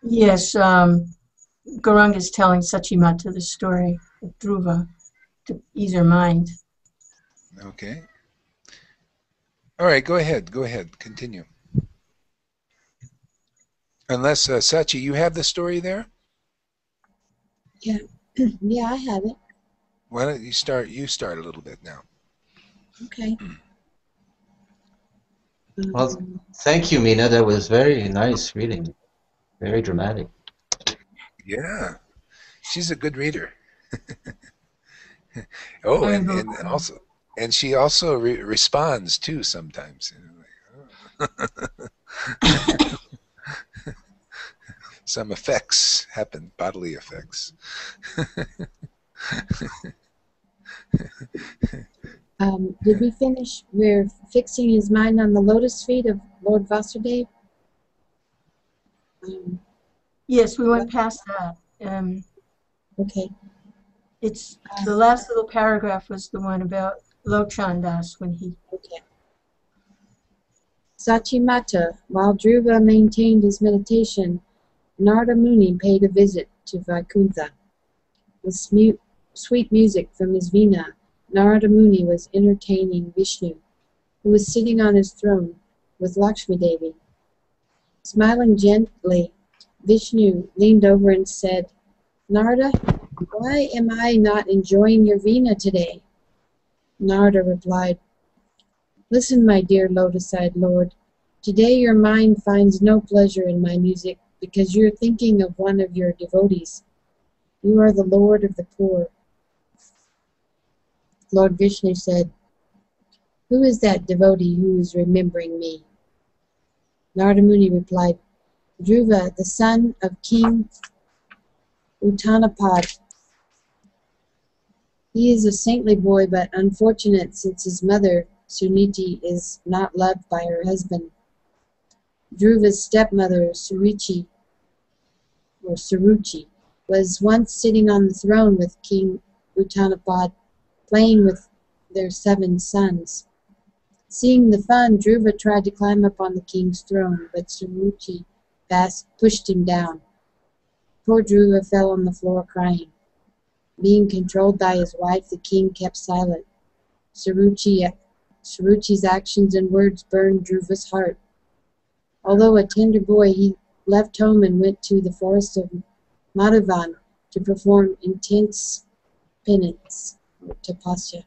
Yes, Gauranga is telling Sachimata the story of Dhruva to ease her mind. Okay. All right, go ahead. Continue. Unless, Sachi, you have the story there? Yeah, yeah, I have it. Why don't you start? You start a little bit now. Okay. Well, thank you, Mina. That was very nice reading. Very dramatic. Yeah, she's a good reader. Oh, and also, and she also responds too sometimes. Some effects happen, bodily effects. Did we finish? We're fixing his mind on the lotus feet of Lord Vasudeva. Yes, we went past that. Okay. It's the last little paragraph was the one about Lochandas when he. Okay. Sachimata, while Dhruva maintained his meditation, Narada Muni paid a visit to Vaikuntha. With sweet music from his veena, Narada Muni was entertaining Vishnu, who was sitting on his throne with Lakshmi Devi. Smiling gently, Vishnu leaned over and said, Narada, why am I not enjoying your veena today? Narada replied, Listen, my dear lotus-eyed Lord, today your mind finds no pleasure in my music because you're thinking of one of your devotees. You are the Lord of the poor. Lord Vishnu said, Who is that devotee who is remembering me? Narada Muni replied, Dhruva, the son of King Uttanapad. He is a saintly boy, but unfortunate since his mother, Suniti, is not loved by her husband. Dhruva's stepmother, Suruchi, was once sitting on the throne with King Uttanapad, playing with their 7 sons. Seeing the fun, Dhruva tried to climb up on the king's throne, but Suruchi pushed him down. Poor Dhruva fell on the floor crying. Being controlled by his wife, the king kept silent. Suruchi's actions and words burned Dhruva's heart. Although a tender boy, he left home and went to the forest of Madhavan to perform intense penance, or tapasya.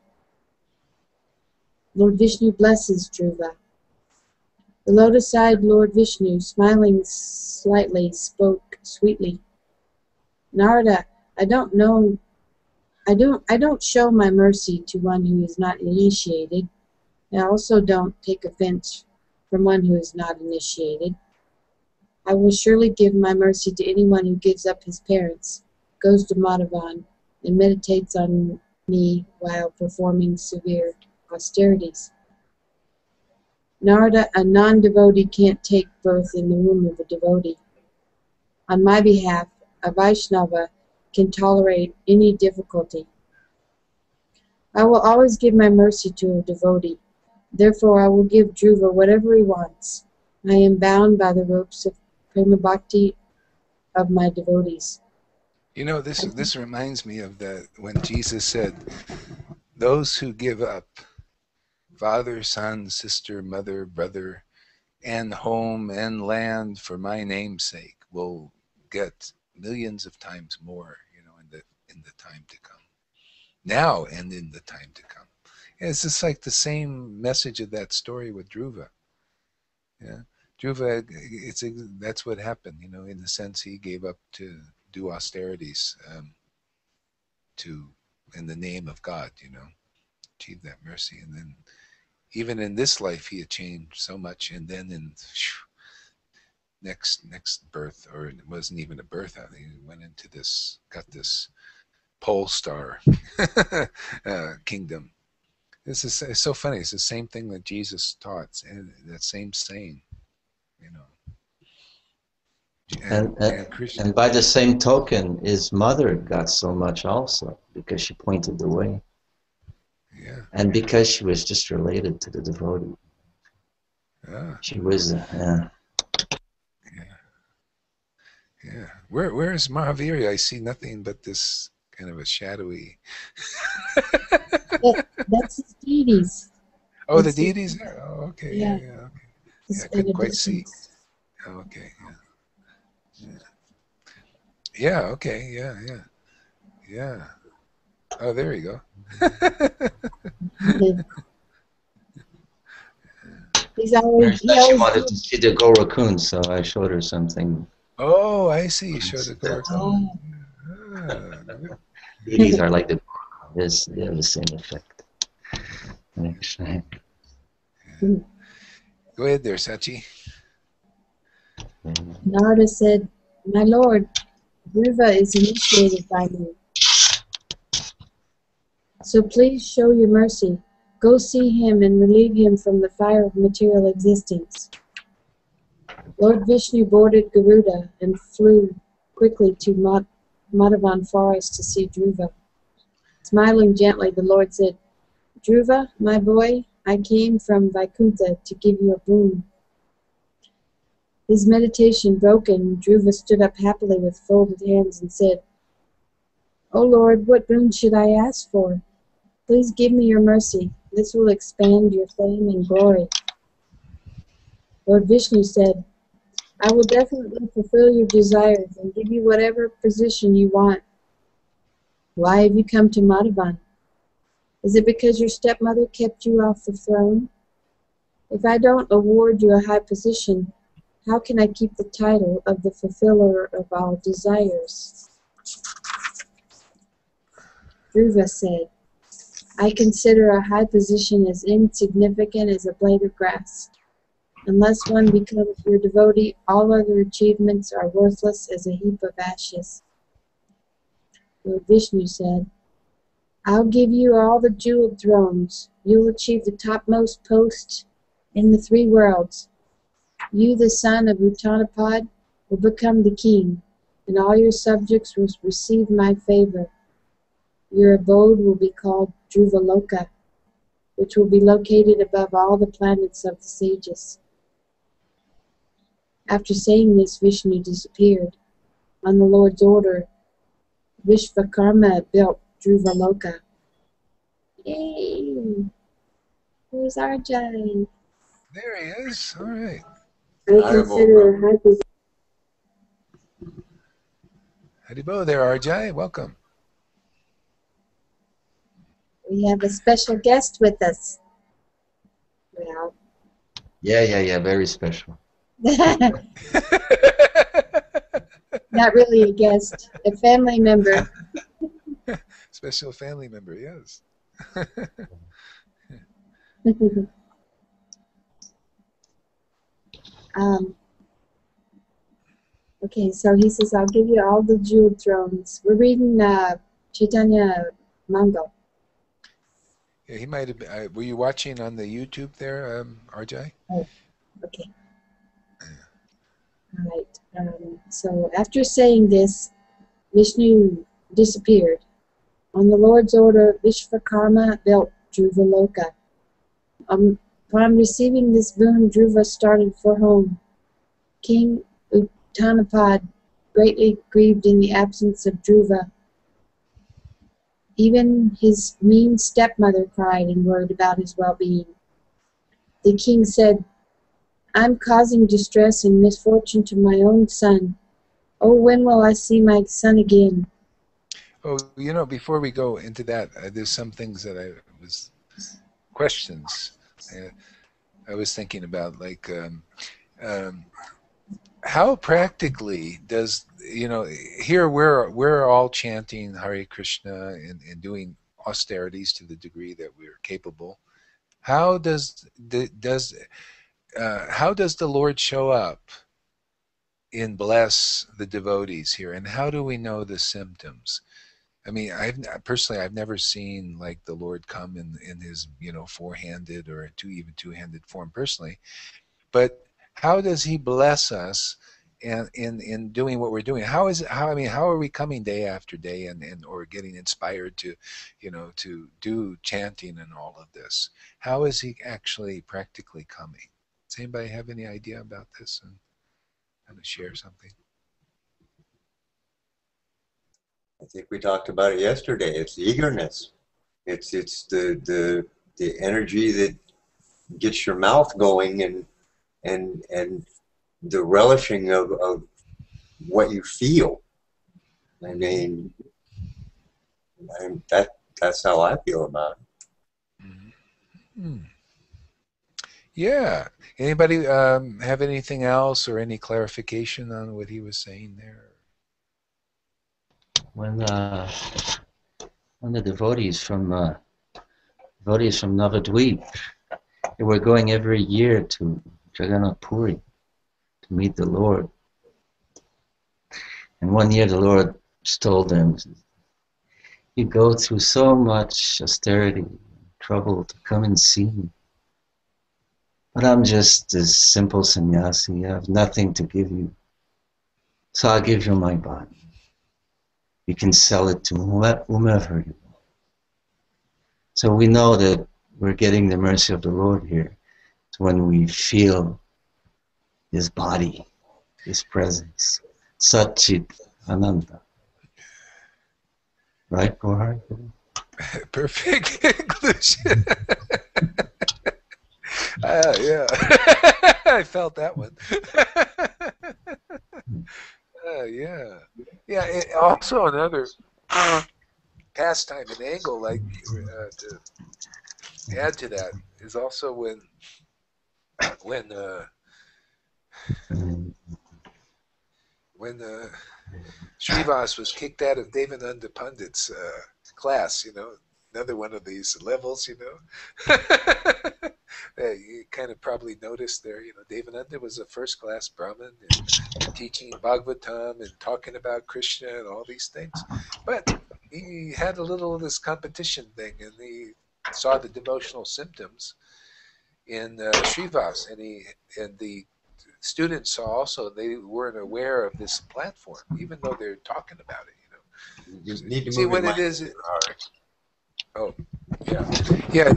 Lord Vishnu blesses Dhruva. The lotus-eyed Lord Vishnu, smiling slightly, spoke sweetly. Narada, I don't show my mercy to one who is not initiated. I also don't take offense from one who is not initiated. I will surely give my mercy to anyone who gives up his parents, goes to Madhavan, and meditates on me while performing severe austerities. Narada, a non-devotee can't take birth in the womb of a devotee. On my behalf, a Vaishnava can tolerate any difficulty. I will always give my mercy to a devotee. Therefore, I will give Dhruva whatever he wants. I am bound by the ropes of prema bhakti of my devotees. You know, this reminds me of when Jesus said, those who give up father, son, sister, mother, brother, and home and land for my name's sake will get millions of times more, in the time to come. Now and in the time to come. And it's just like the same message of that story with Dhruva. Yeah, Dhruva, that's what happened, in the sense he gave up to do austerities in the name of God, achieve that mercy. And then even in this life he had changed so much, and then in next birth, or it wasn't even a birth, I think he went into got this pole star kingdom. It's so funny. It's the same thing that Jesus taught, and that same saying, And by the same token, his mother got so much also because she pointed the way. Yeah. And because she was just related to the devotee. She was, Yeah. Where is Mahaviri? I see nothing but this kind of a shadowy. That's his deities. Oh, the deities there. Oh, okay. Yeah. Okay. Yeah, I couldn't quite see. Oh, okay. Yeah. Yeah. Okay. Yeah. Yeah. Yeah. Oh, there you go. He's Mary always, he said she always wanted to see the Gorakun, so I showed her something. Oh, I see. You showed the oh, Gorakun. Deities are like the Gorakun. They have the same effect. Actually. Go ahead there, Sachi. Narada said, "My lord, Dhruva is initiated by me. So please show your mercy. Go see him and relieve him from the fire of material existence." Lord Vishnu boarded Garuda and flew quickly to Madhavan forest to see Dhruva. Smiling gently, the Lord said, "Dhruva, my boy, I came from Vaikuntha to give you a boon." His meditation broken, Dhruva stood up happily with folded hands and said, "O Lord, what boon should I ask for? Please give me your mercy. This will expand your fame and glory." Lord Vishnu said, "I will definitely fulfill your desires and give you whatever position you want." "Why have you come to Madhavan? Is it because your stepmother kept you off the throne? If I don't award you a high position, how can I keep the title of the fulfiller of all desires?" Dhruva said, "I consider a high position as insignificant as a blade of grass. Unless one becomes your devotee, all other achievements are worthless as a heap of ashes." Lord Vishnu said, "I'll give you all the jeweled thrones. You'll achieve the topmost post in the three worlds. You, the son of Uttanapad, will become the king, and all your subjects will receive my favor. Your abode will be called Dhruvaloka, which will be located above all the planets of the sages." After saying this, Vishnu disappeared. On the Lord's order, Vishvakarma built Dhruvaloka. Yay! Where's Arjay? There he is. All right. I consider a high position. Haribo there, Arjay. Welcome. We have a special guest with us. Well, Yeah. Very special. not really a guest, a family member. Special family member, yes. Okay, so he says, "I'll give you all the jeweled thrones." We're reading Chaitanya Mangal. Yeah, he might have been, were you watching on the YouTube there, Arjay? Oh, okay. All right. So after saying this, Vishnu disappeared. On the Lord's order, Vishvakarma built Dhruvaloka. Upon receiving this boon, Dhruva started for home. King Uttanapad, greatly grieved in the absence of Dhruva. Even his mean stepmother cried and worried about his well-being. The king said, "I'm causing distress and misfortune to my own son. Oh, when will I see my son again?" Oh, you know, before we go into that, there's some things that questions I was thinking about, like how practically does, here we're all chanting Hare Krishna and doing austerities to the degree that we're capable. How does how does the Lord show up and bless the devotees here, and how do we know the symptoms? I mean, I've never seen like the Lord come in his four-handed or even two-handed form personally, but how does he bless us and in doing what we're doing? How are we coming day after day and or getting inspired to to do chanting and all of this? How is he actually practically coming? Does anybody have any idea about this and kind of share something? I think we talked about it yesterday. It's eagerness. It's the energy that gets your mouth going and the relishing of what you feel. I mean, that's how I feel about it. Mm-hmm. Yeah. Anybody have anything else or any clarification on what he was saying there? When the devotees from Navadvip, they were going every year to Jagannath Puri to meet the Lord. And one year the Lord just told them, "You go through so much austerity, trouble to come and see me. But I'm just this simple sannyasi. I have nothing to give you. So I'll give you my body. You can sell it to whomever you want." So we know that we're getting the mercy of the Lord here. It's when we feel His body, His presence. Satchit Ananda. Right, Gohar? Perfect conclusion. Yeah. I felt that one. Yeah. Yeah. Also, another pastime and angle, like to add to that, is also when Srivas was kicked out of Devananda Pandit's class, another one of these levels, you kind of probably noticed there, Devananda was a first-class Brahmin and teaching Bhagavatam and talking about Krishna and all these things. But he had a little of this competition thing, and he saw the devotional symptoms in Srivas, and the students saw also they weren't aware of this platform, even though they're talking about it. You need to See move what your it mic is. to your heart. Yeah.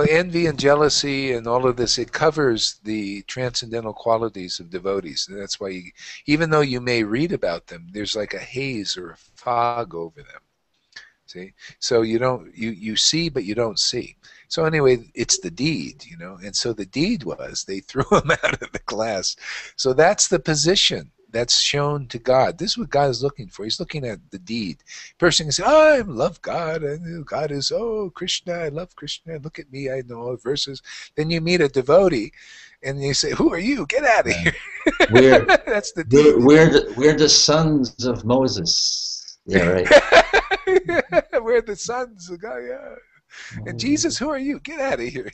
Envy and jealousy and all of this, it covers the transcendental qualities of devotees. And that's why, even though you may read about them, there's like a haze or a fog over them. See, so you see, but you don't see. So anyway, it's the deed, and so the deed was they threw him out of the class. So that's the position that's shown to God. This is what God is looking for. He's looking at the deed. Person can say, "Oh, I love God, and God is, Krishna, I love Krishna. Look at me, I know all the verses." Then you meet a devotee, and you say, "Who are you? Get out of here." That's the deed. We're the sons of Moses. Yeah, right. We're the sons of God. Yeah. And Jesus, who are you? Get out of here.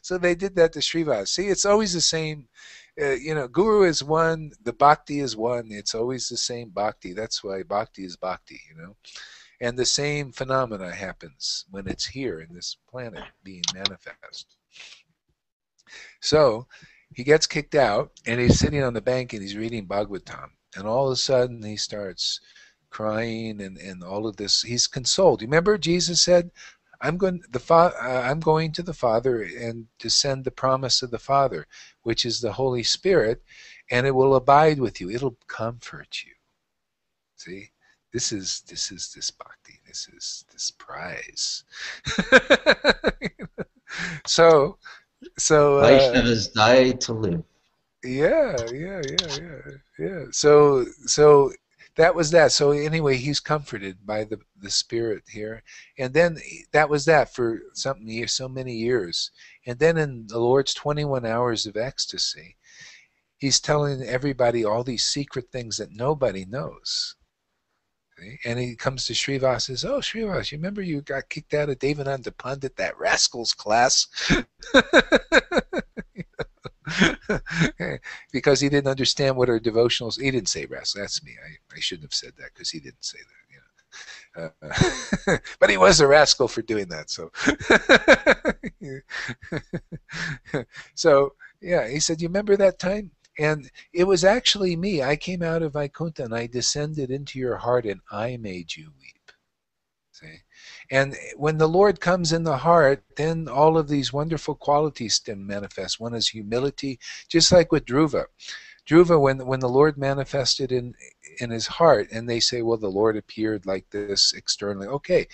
So they did that to Srivas. See, it's always the same. Guru is one, the bhakti is one. It's always the same bhakti. That's why bhakti is bhakti, And the same phenomena happens when it's here in this planet being manifest. So he gets kicked out, and he's sitting on the bank, and he's reading Bhagavatam. And all of a sudden, he starts crying and all of this. He's consoled. Remember, Jesus said, I'm going to the Father and to send the promise of the Father, which is the Holy Spirit, and it will abide with you. It'll comfort you. See, this is this bhakti. This is this prize. So Vaishnavas die to live. Yeah. So that was that. So anyway, he's comforted by the Spirit here, and then that was that for so many years. And then in the Lord's 21 hours of ecstasy, he's telling everybody all these secret things that nobody knows. See? And he comes to Srivas and says, "Oh, Srivas, you remember you got kicked out of Devananda Pandit, that rascal's class?" Because he didn't understand what our devotionals. He didn't say rascal. That's me. I shouldn't have said that because he didn't say that. But he was a rascal for doing that. So yeah, he said, "You remember that time? And it was actually me. I came out of Vaikuntha and I descended into your heart and I made you weep." See? And when the Lord comes in the heart, then all of these wonderful qualities can manifest. One is humility, just like with Dhruva. Dhruva, when the Lord manifested in his heart, and they say, well, the Lord appeared like this externally. Okay,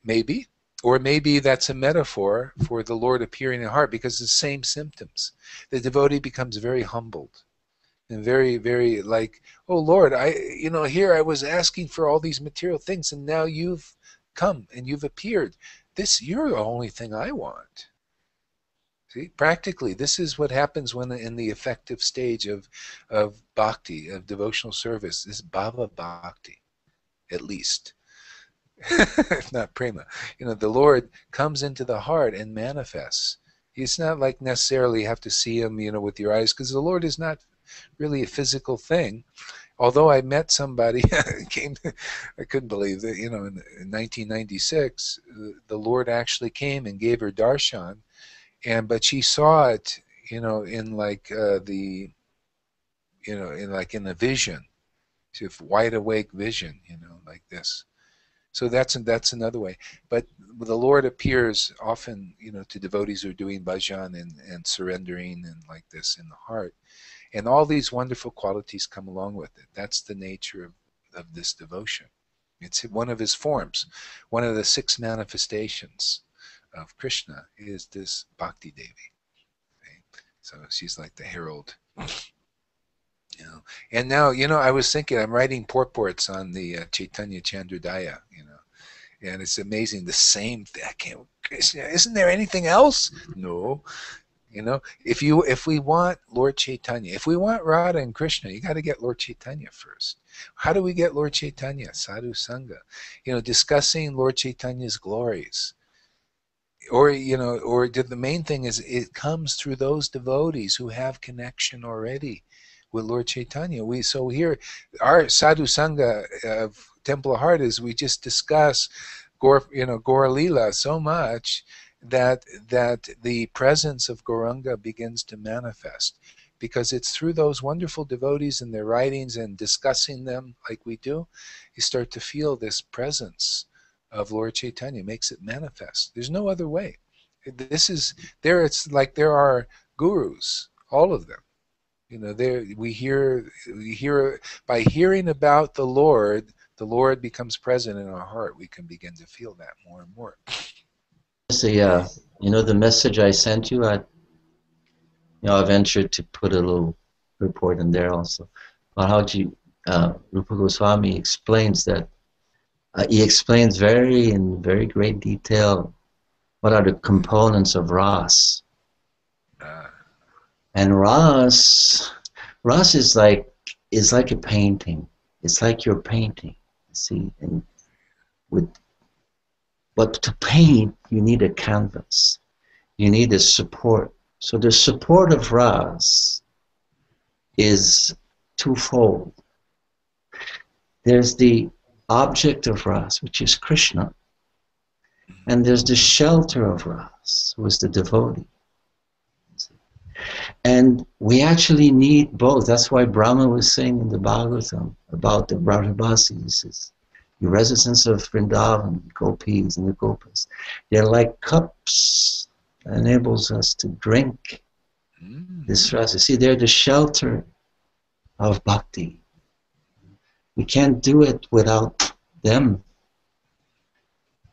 maybe. Or maybe that's a metaphor for the Lord appearing in the heart, because the same symptoms. The devotee becomes very humbled. and very, very like, oh Lord, here I was asking for all these material things, and now you've come and you've appeared. You're the only thing I want. See, practically, this is what happens when in the effective stage of bhakti, of devotional service, this bhava bhakti, at least, if not prema. The Lord comes into the heart and manifests. It's not like necessarily you have to see him, with your eyes, because the Lord is not really a physical thing. Although I met somebody, I couldn't believe that, in 1996, the Lord actually came and gave her darshan, but she saw it, in like in the vision, wide awake vision, like this. So that's another way. But the Lord appears often, to devotees who are doing bhajan and surrendering and like this in the heart. And all these wonderful qualities come along with it. That's the nature of this devotion. It's one of his forms. One of the 6 manifestations of Krishna is this Bhakti Devi. Okay? So she's like the herald. And now, I was thinking, I'm writing purports on the Chaitanya Chandrodaya, and it's amazing. The same thing. Isn't there anything else? No. If we want Lord Chaitanya, if we want Radha and Krishna, you got to get Lord Chaitanya first. How do we get Lord Chaitanya? Sadhu Sanga, discussing Lord Chaitanya's glories. Or the main thing is it comes through those devotees who have connection already with Lord Chaitanya. So here, our Sadhu Sangha of Temple of Heart is we just discuss Gaur Lila so much that the presence of Gauranga begins to manifest, because it's through those wonderful devotees and their writings and discussing them like we do, you start to feel this presence of Lord Chaitanya, makes it manifest. There's no other way. It's like there are gurus, all of them. We hear by hearing about the Lord becomes present in our heart. We can begin to feel that more and more. The message I sent you, I ventured to put a little report in there also on how Rupa Goswami explains that. He explains in very great detail what are the components of ras. And ras is like a painting. It's like you're painting. See, but to paint, you need a canvas. You need a support. So the support of ras is twofold. There's the object of ras, which is Krishna, and there's the shelter of ras, who is the devotee. And we actually need both. That's why Brahma was saying in the Bhagavatam about the Brajabasi. He says, the residents of Vrindavan, gopis and the gopas, they're like cups that enables us to drink this rasa. See, they're the shelter of bhakti. We can't do it without them.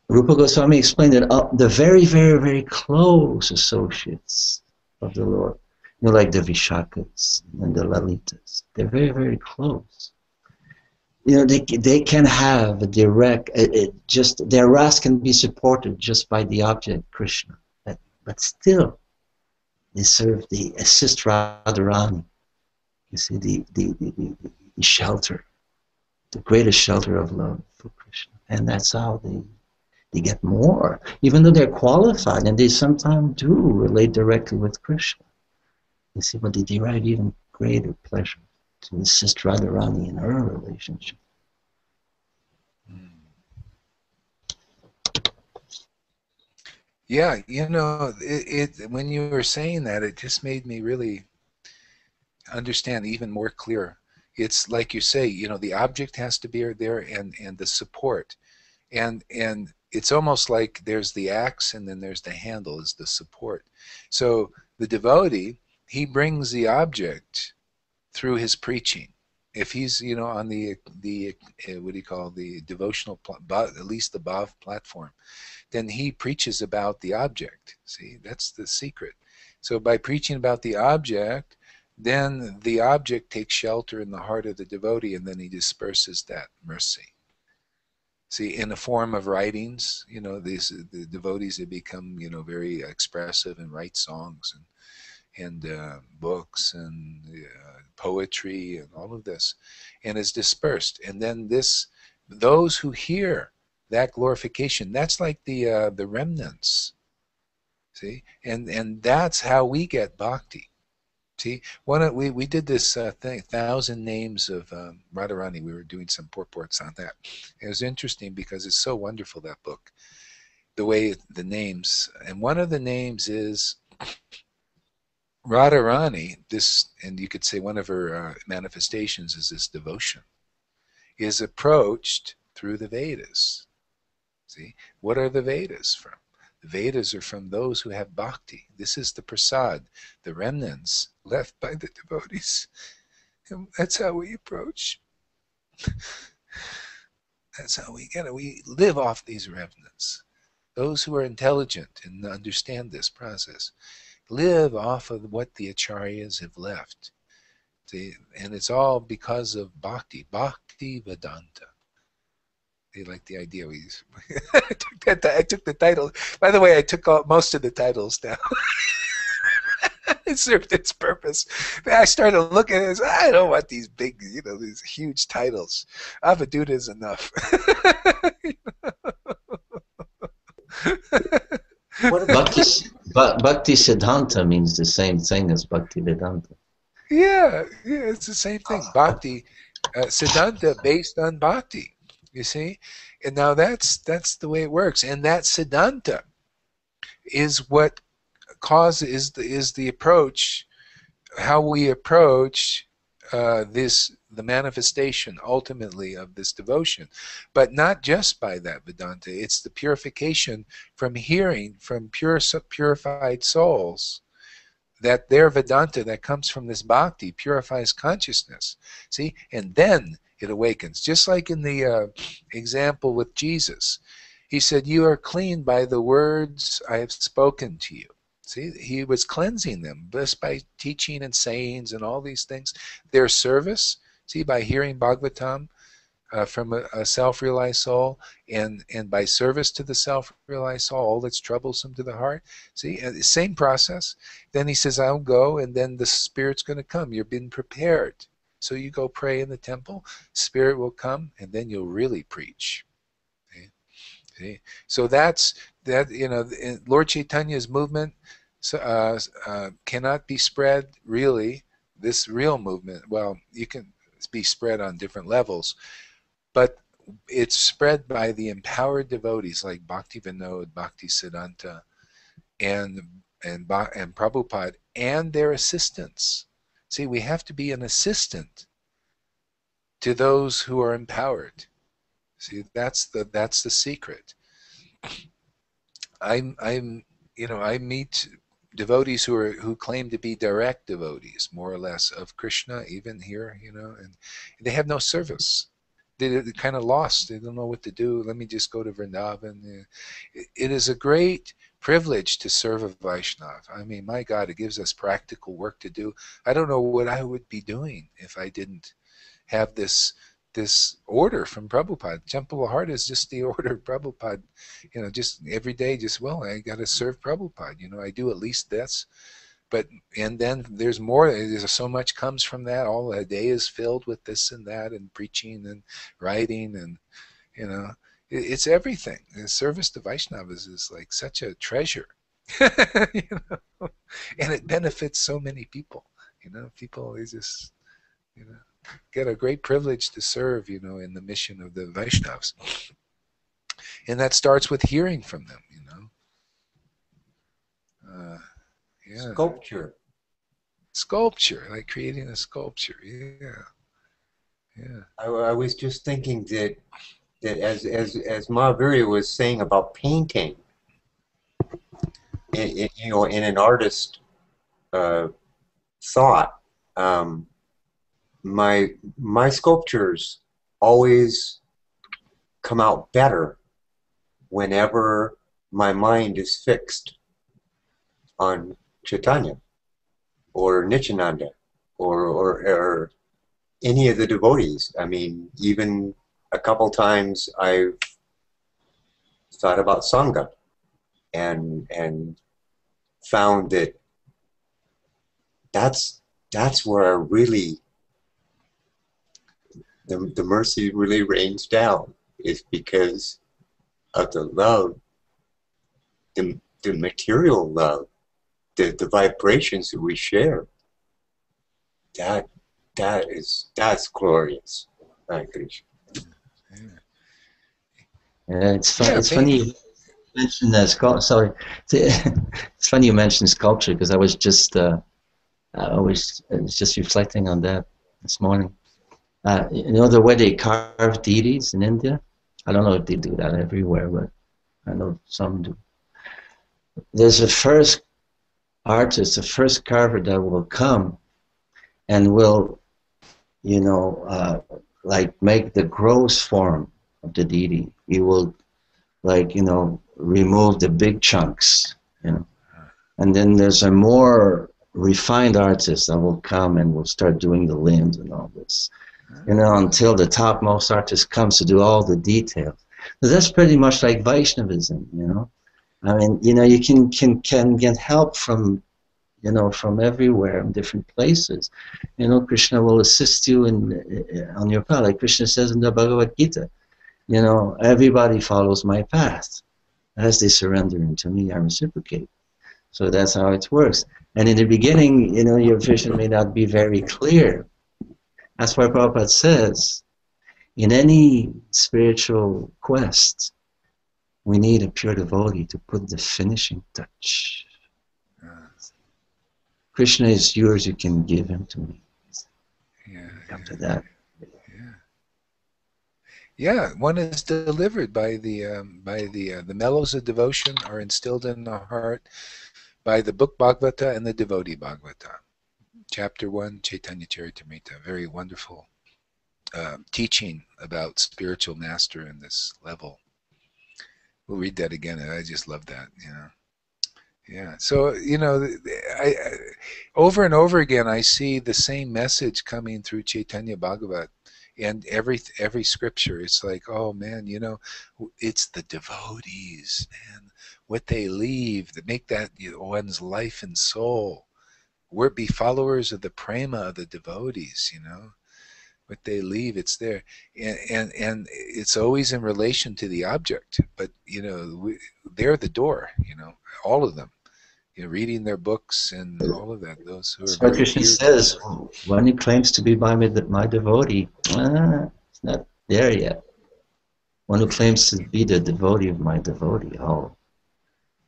Rupa Goswami explained that the very, very, very close associates of the Lord, like the Vishakhas and the Lalitas, they're very, very close. They can have a direct, their ras can be supported just by the object, Krishna. But still, they assist Radharani. You see, the shelter, the greatest shelter of love for Krishna. And that's how they get more, even though they're qualified, and they sometimes do relate directly with Krishna. You see, but they derive even greater pleasure to assist Radharani in her relationship. Yeah, when you were saying that, it just made me really understand even more clear. It's like you say, the object has to be there and the support. And it's almost like there's the axe and then there's the handle is the support. So the devotee, he brings the object through his preaching. If he's, on the what do you call, the devotional, at least the Bhav platform, then he preaches about the object. See, that's the secret. So by preaching about the object, then the object takes shelter in the heart of the devotee, and then he disperses that mercy. See, in the form of writings, the devotees, they become, very expressive and write songs and books and poetry and all of this, and is dispersed. And then those who hear that glorification, that's like the remnants. See, and that's how we get bhakti. See, we did this thing, 1,000 Names of Radharani. We were doing some purports on that. It was interesting because it's so wonderful, that book, the way the names, and one of the names is Radharani. This, and you could say one of her manifestations is this devotion, is approached through the Vedas. See, what are the Vedas from? The Vedas are from those who have bhakti. This is the prasad, the remnants left by the devotees. And that's how we approach. That's how we get it. We live off these remnants. Those who are intelligent and understand this process live off of what the acharyas have left. See? And it's all because of bhakti, bhakti Vedanta. They like the idea. I took the title. By the way, I took most of the titles down. It served its purpose. I started looking at it. I don't want these big, these huge titles. Avaduta is enough. Bhakti Siddhanta means the same thing as Bhakti Vedanta. Yeah, it's the same thing. Bhakti Siddhanta based on bhakti. You see, and now that's the way it works, and that Siddhanta is what causes is the approach, how we approach the manifestation ultimately of this devotion, but not just by that Vedanta. It's the purification from hearing from purified souls, that their Vedanta that comes from this bhakti purifies consciousness. See, and then it awakens. Just like in the example with Jesus. He said, "You are clean by the words I have spoken to you." See, he was cleansing them just by teaching and sayings and all these things. Their service, see, by hearing Bhagavatam from a self-realized soul, and by service to the self-realized soul, all that's troublesome to the heart. See, same process. Then he says, "I'll go," and then the Spirit's going to come. You've been prepared. So you go pray in the temple, Spirit will come, and then you'll really preach. Okay? See? So that's that. Lord Chaitanya's movement cannot be spread really. This real movement, well, you can be spread on different levels, but it's spread by the empowered devotees like Bhakti Vinod, Bhakti Siddhanta, and Prabhupada, and their assistants. See, we have to be an assistant to those who are empowered. See, that's the secret. I meet devotees who claim to be direct devotees, more or less, of Krishna, even here, and they have no service. They're kind of lost. They don't know what to do. Let me just go to Vrindavan. It is a great privilege to serve a Vaishnava. I mean, my God, it gives us practical work to do. I don't know what I would be doing if I didn't have this order from Prabhupada. Temple of Heart is just the order of Prabhupada. Just every day, I got to serve Prabhupada. I do at least this. And then there's more. There's so much comes from that. All a day is filled with this and that, and preaching and writing, and it's everything. The service to Vaishnavas is like such a treasure, and it benefits so many people. People, they just get a great privilege to serve, in the mission of the Vaishnavas, and that starts with hearing from them. Yeah. Sculpture, like creating a sculpture. Yeah. I was just thinking that as Mahaviri was saying about painting, in an artist thought, my sculptures always come out better whenever my mind is fixed on Chaitanya or Nityananda or any of the devotees. I mean, even a couple times I've thought about Sangha and found that that's where really the mercy really rains down, is because of the love, the material love, the vibrations that we share. That's glorious. Hare Krishna. Yeah, Yeah, it's funny you mentioned that sculpture. Sorry, it's funny you mentioned sculpture, because I was just reflecting on that this morning. You know the way they carve deities in India? I don't know if they do that everywhere, but I know some do. There's a first artist, a first carver that will come and will, you know, like make the gross form of the deity. He will, like, you know, remove the big chunks, you know. And then there's a more refined artist that will come and will start doing the limbs and all this, you know, until the topmost artist comes to do all the details. So that's pretty much like Vaishnavism, you know. I mean, you know, you can get help from, you know, from everywhere, in different places. You know, Krishna will assist you on your path. Like Krishna says in the Bhagavad Gita, you know, everybody follows my path. As they surrender into me, I reciprocate. So that's how it works. And in the beginning, you know, your vision may not be very clear. That's why Prabhupada says, in any spiritual quest, we need a pure devotee to put the finishing touch. Krishna is yours, you can give him to me. Come to that. Yeah, one is delivered by the mellows of devotion are instilled in the heart by the book Bhagavata and the devotee Bhagavata. Chapter 1, Chaitanya Charitamrita, very wonderful teaching about spiritual master in this level. We'll read that again, and I just love that, you know. Yeah, so, you know, I over and over again, I see the same message coming through Chaitanya Bhagavat and every scripture. It's like, oh man, you know, it's the devotees, man, what they leave that make that, you know, one's life and soul. We're be followers of the prema of the devotees, you know. What they leave, it's there, and it's always in relation to the object. But you know, they're the door. You know, all of them. You know, reading their books and all of that. Those who are That's what very Krishna dear says. to the Lord. One who claims to be my devotee, it's not there yet. One who claims to be the devotee of my devotee, oh,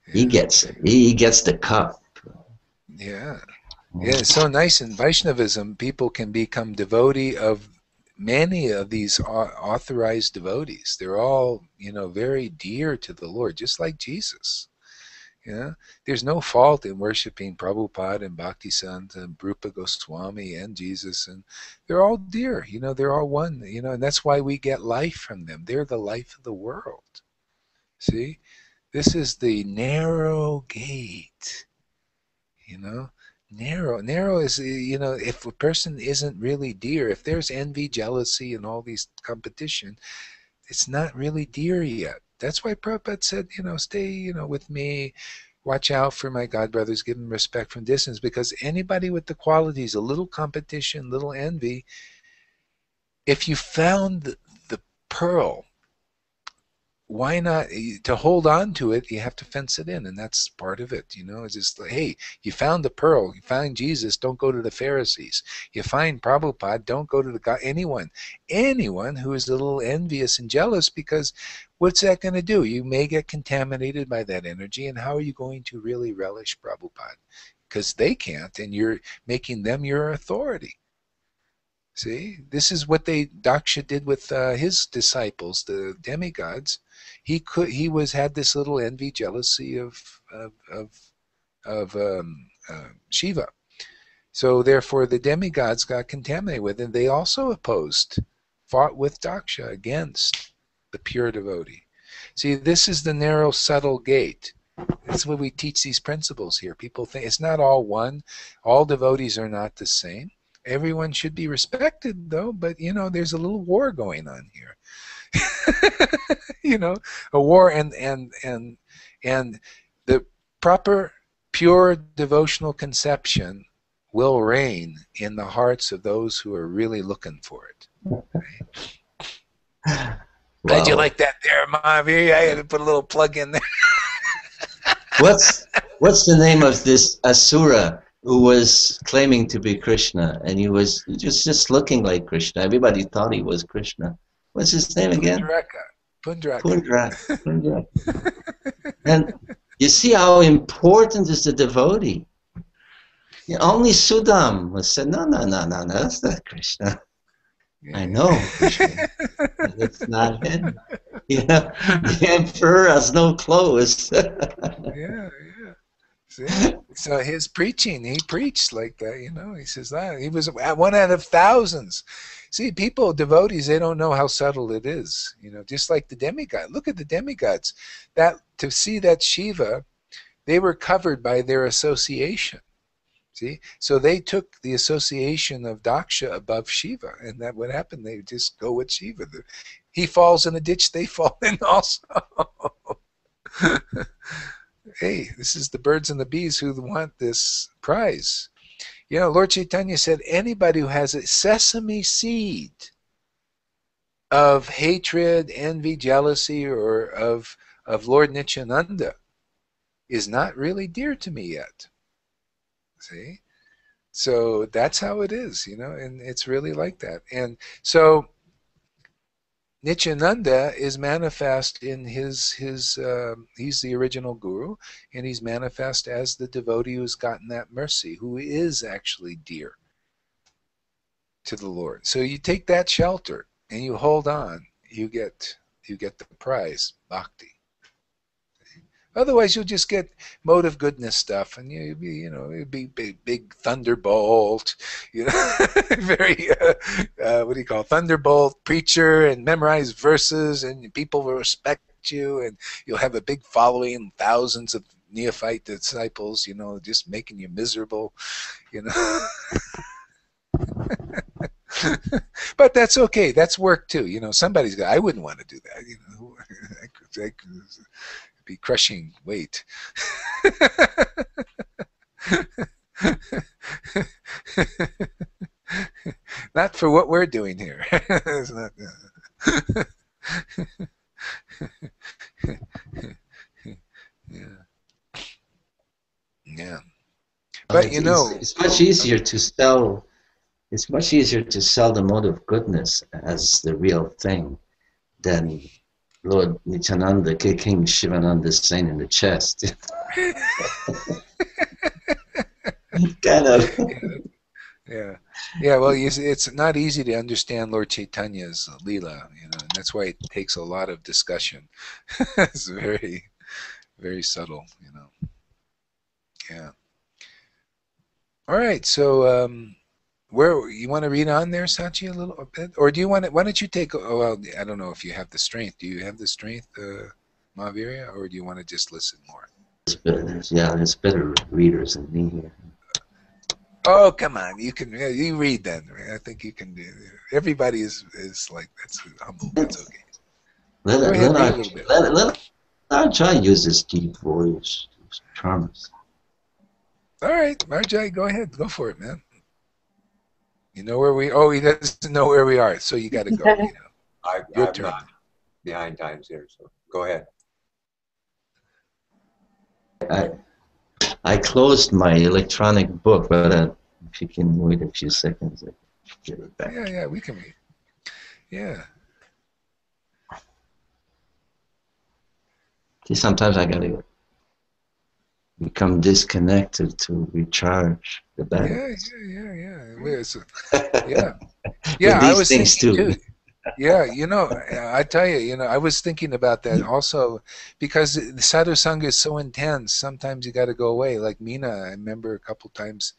he gets it. He gets the cup. Yeah. Yeah, it's so nice. In Vaishnavism, people can become devotee of many of these authorized devotees. They're all, you know, very dear to the Lord, just like Jesus. You know, there's no fault in worshiping Prabhupada and Bhaktisanta and Rupa Goswami and Jesus, and they're all dear. You know, they're all one. You know, and that's why we get life from them. They're the life of the world. See, this is the narrow gate. You know. Narrow is, you know, if a person isn't really dear, if there's envy, jealousy, and all these competition, it's not really dear yet. That's why Prabhupada said, you know, stay, you know, with me, watch out for my godbrothers, give them respect from distance, because anybody with the qualities, a little competition, little envy, if you found the pearl, why not, to hold on to it, you have to fence it in, and that's part of it, you know. It's just like, hey, you found the pearl, you find Jesus, don't go to the Pharisees. You find Prabhupada, don't go to the guy, anyone who is a little envious and jealous, because what's that going to do? You may get contaminated by that energy, and how are you going to really relish Prabhupada? Because they can't, and you're making them your authority. See, this is what Daksha did with his disciples, the demigods. He had this little envy, jealousy of Shiva. So therefore, the demigods got contaminated with it. And they also fought with Daksha against the pure devotee. See, this is the narrow, subtle gate. That's what we teach these principles here. People think it's not all one. All devotees are not the same. Everyone should be respected, though, but, you know, there's a little war going on here. You know, a war, and the proper, pure devotional conception will reign in the hearts of those who are really looking for it. Right? Wow. How'd you like that there, Mahavir? I had to put a little plug in there. What's the name of this Asura who was claiming to be Krishna, and he was just looking like Krishna? Everybody thought he was Krishna. What's his name again? Pundraka. Pundraka. And you see how important is the devotee. Only Sudam was said, no, that's not Krishna. Yeah. I know Krishna. It's not him. You know, the emperor has no clothes. Yeah. See? So his preaching, he preached like that, you know. He says that he was one out of thousands. See, people, devotees, they don't know how subtle it is. You know, just like the demigod. Look at the demigods. To see that Shiva, they were covered by their association. See, so they took the association of Daksha above Shiva, and that what happened? They just go with Shiva. He falls in a ditch, they fall in also. Hey, this is the birds and the bees who want this prize. You know, Lord Chaitanya said anybody who has a sesame seed of hatred, envy, jealousy, or of Lord Nityananda is not really dear to me yet. See? So that's how it is, you know, and it's really like that. And so Nityananda is manifest in his he's the original guru, and he's manifest as the devotee who's gotten that mercy, who is actually dear to the Lord. So you take that shelter and you hold on, you get the prize, bhakti. Otherwise, you'll just get motive goodness stuff, and it'd be big thunderbolt, you know, very what do you call thunderbolt preacher, and memorize verses, and people will respect you, and you'll have a big following, thousands of neophyte disciples, you know, just making you miserable, you know. But that's okay. That's work too, you know. Somebody's got. I wouldn't want to do that, you know. I could be crushing weight. Not for what we're doing here. It's not, yeah. But you know, it's much easier to sell. It's much easier to sell the mode of goodness as the real thing than Lord Nityananda kicking Shivananda Sain in the chest. Kind of. Yeah. Well, it's not easy to understand Lord Chaitanya's Leela, you know, and that's why it takes a lot of discussion. It's very, very subtle, you know. Yeah. All right. So, where you want to read on there, Sachi, a little bit, or do you want to? Why don't you take? Oh, well, I don't know if you have the strength. Do you have the strength, Mahavira, or do you want to just listen more? There's better readers than me here. Oh, come on! You can you read then. I think you can do. Everybody is like that's humble. That's okay. Let Arjay use his deep voice, charms. All right, Arjay, go ahead, go for it, man. You know where we? Oh, he doesn't know where we are, so you got to go. You know. I'm not behind times here, so go ahead. I closed my electronic book, but if you can wait a few seconds, I'll get it back. Yeah, we can read. Yeah. See, sometimes I gotta become disconnected to recharge the battery. Yeah. I was thinking too. Yeah, you know, I tell you, you know, I was thinking about that also because the Sadhu Sangha is so intense. Sometimes you got to go away. Like Meena, I remember a couple times,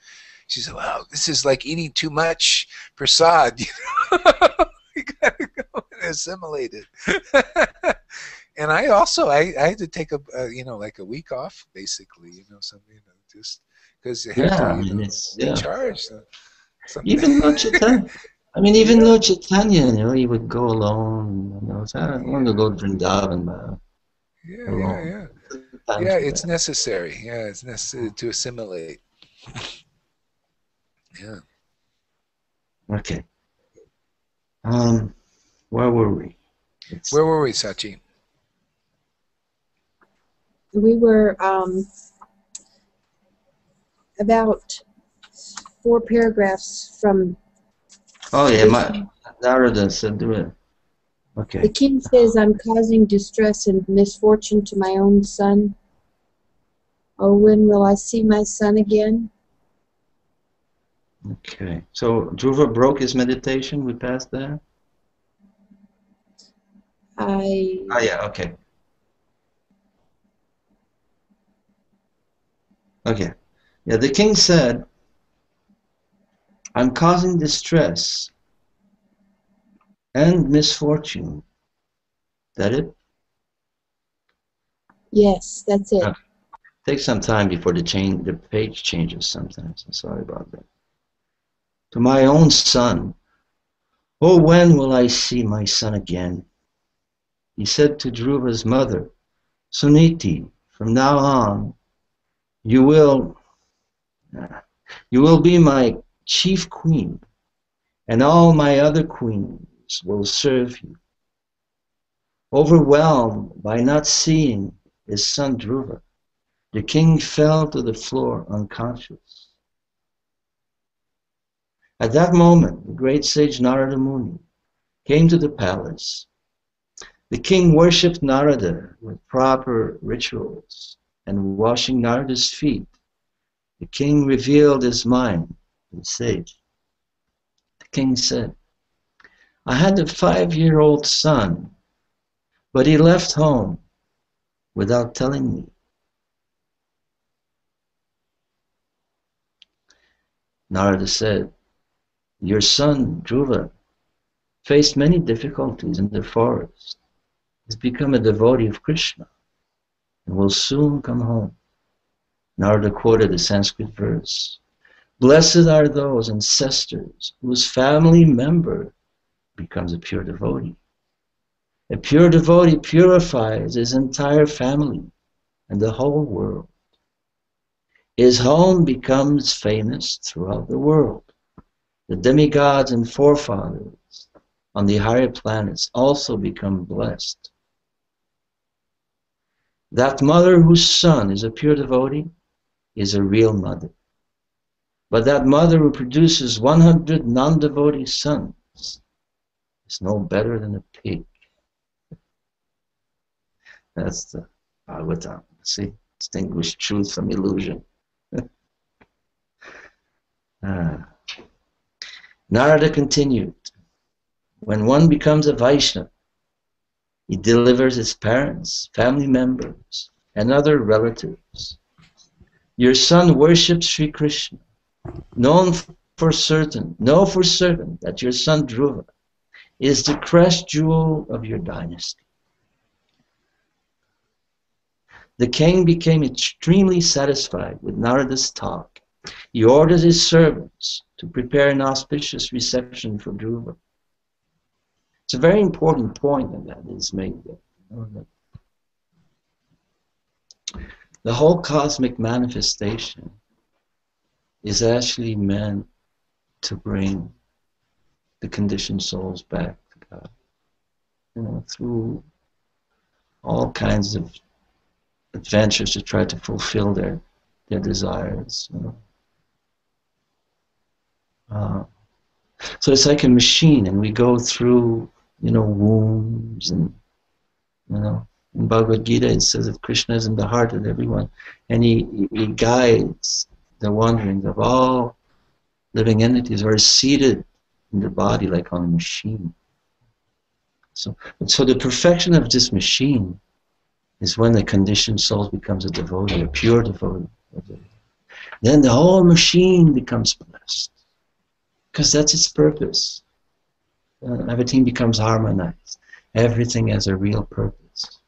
she said, "Wow, this is like eating too much prasad." You know? You got to go and assimilate it. And I also, I had to take like a week off, basically, you know, something, you know, just because you have to recharge. someday. Even Lord Chaitanya. I mean, even Lord Chaitanya, you know, he would go alone. You know, so I want to go to Vrindavan alone. Yeah. Time Yeah, for it's that. necessary. Yeah, it's necessary to assimilate. Yeah. Okay. Where were we? Where were we, Sachi? We were about 4 paragraphs from Oh yeah, this. Narada said do it. The Okay. king says, I'm causing distress and misfortune to my own son. Oh, when will I see my son again? Okay. So Dhruva broke his meditation. We passed that. Oh yeah. Okay. Okay. Yeah. The king said, "I'm causing distress and misfortune." That it? Yes, that's it. Takes some time before the page changes sometimes. I'm sorry about that. To my own son. Oh, when will I see my son again? He said to Dhruva's mother, Suniti, from now on, you will be my chief queen, and all my other queens will serve you. Overwhelmed by not seeing his son Dhruva, the king fell to the floor unconscious. At that moment, the great sage Narada Muni came to the palace. The king worshipped Narada with proper rituals, and washing Narada's feet, the king revealed his mind to the sage. The king said, I had a 5-year-old son, but he left home without telling me. Narada said, your son, Dhruva, faced many difficulties in the forest. He's become a devotee of Krishna and will soon come home. Narada quoted a Sanskrit verse. Blessed are those ancestors whose family member becomes a pure devotee. A pure devotee purifies his entire family and the whole world. His home becomes famous throughout the world. The demigods and forefathers on the higher planets also become blessed. That mother whose son is a pure devotee is a real mother. But that mother who produces 100 non-devotee sons is no better than a pig. That's the Bhagavatam. See, distinguish truth from illusion. Narada continued, when one becomes a Vaishnava, he delivers his parents, family members, and other relatives. Your son worships Sri Krishna. Know for certain that your son Dhruva is the crest jewel of your dynasty. The king became extremely satisfied with Narada's talk. He ordered his servants to prepare an auspicious reception for Dhruva. It's a very important point that is made there. The whole cosmic manifestation is actually meant to bring the conditioned souls back to God. You know, through all kinds of adventures to try to fulfill their desires. You know. So it's like a machine, and we go through, wombs, and in Bhagavad Gita it says that Krishna is in the heart of everyone, and he guides the wanderings of all living entities, or is seated in the body like on a machine. So the perfection of this machine is when the conditioned soul becomes a devotee, a pure devotee. Then the whole machine becomes blessed, because that's its purpose. Everything becomes harmonized. Everything has a real purpose.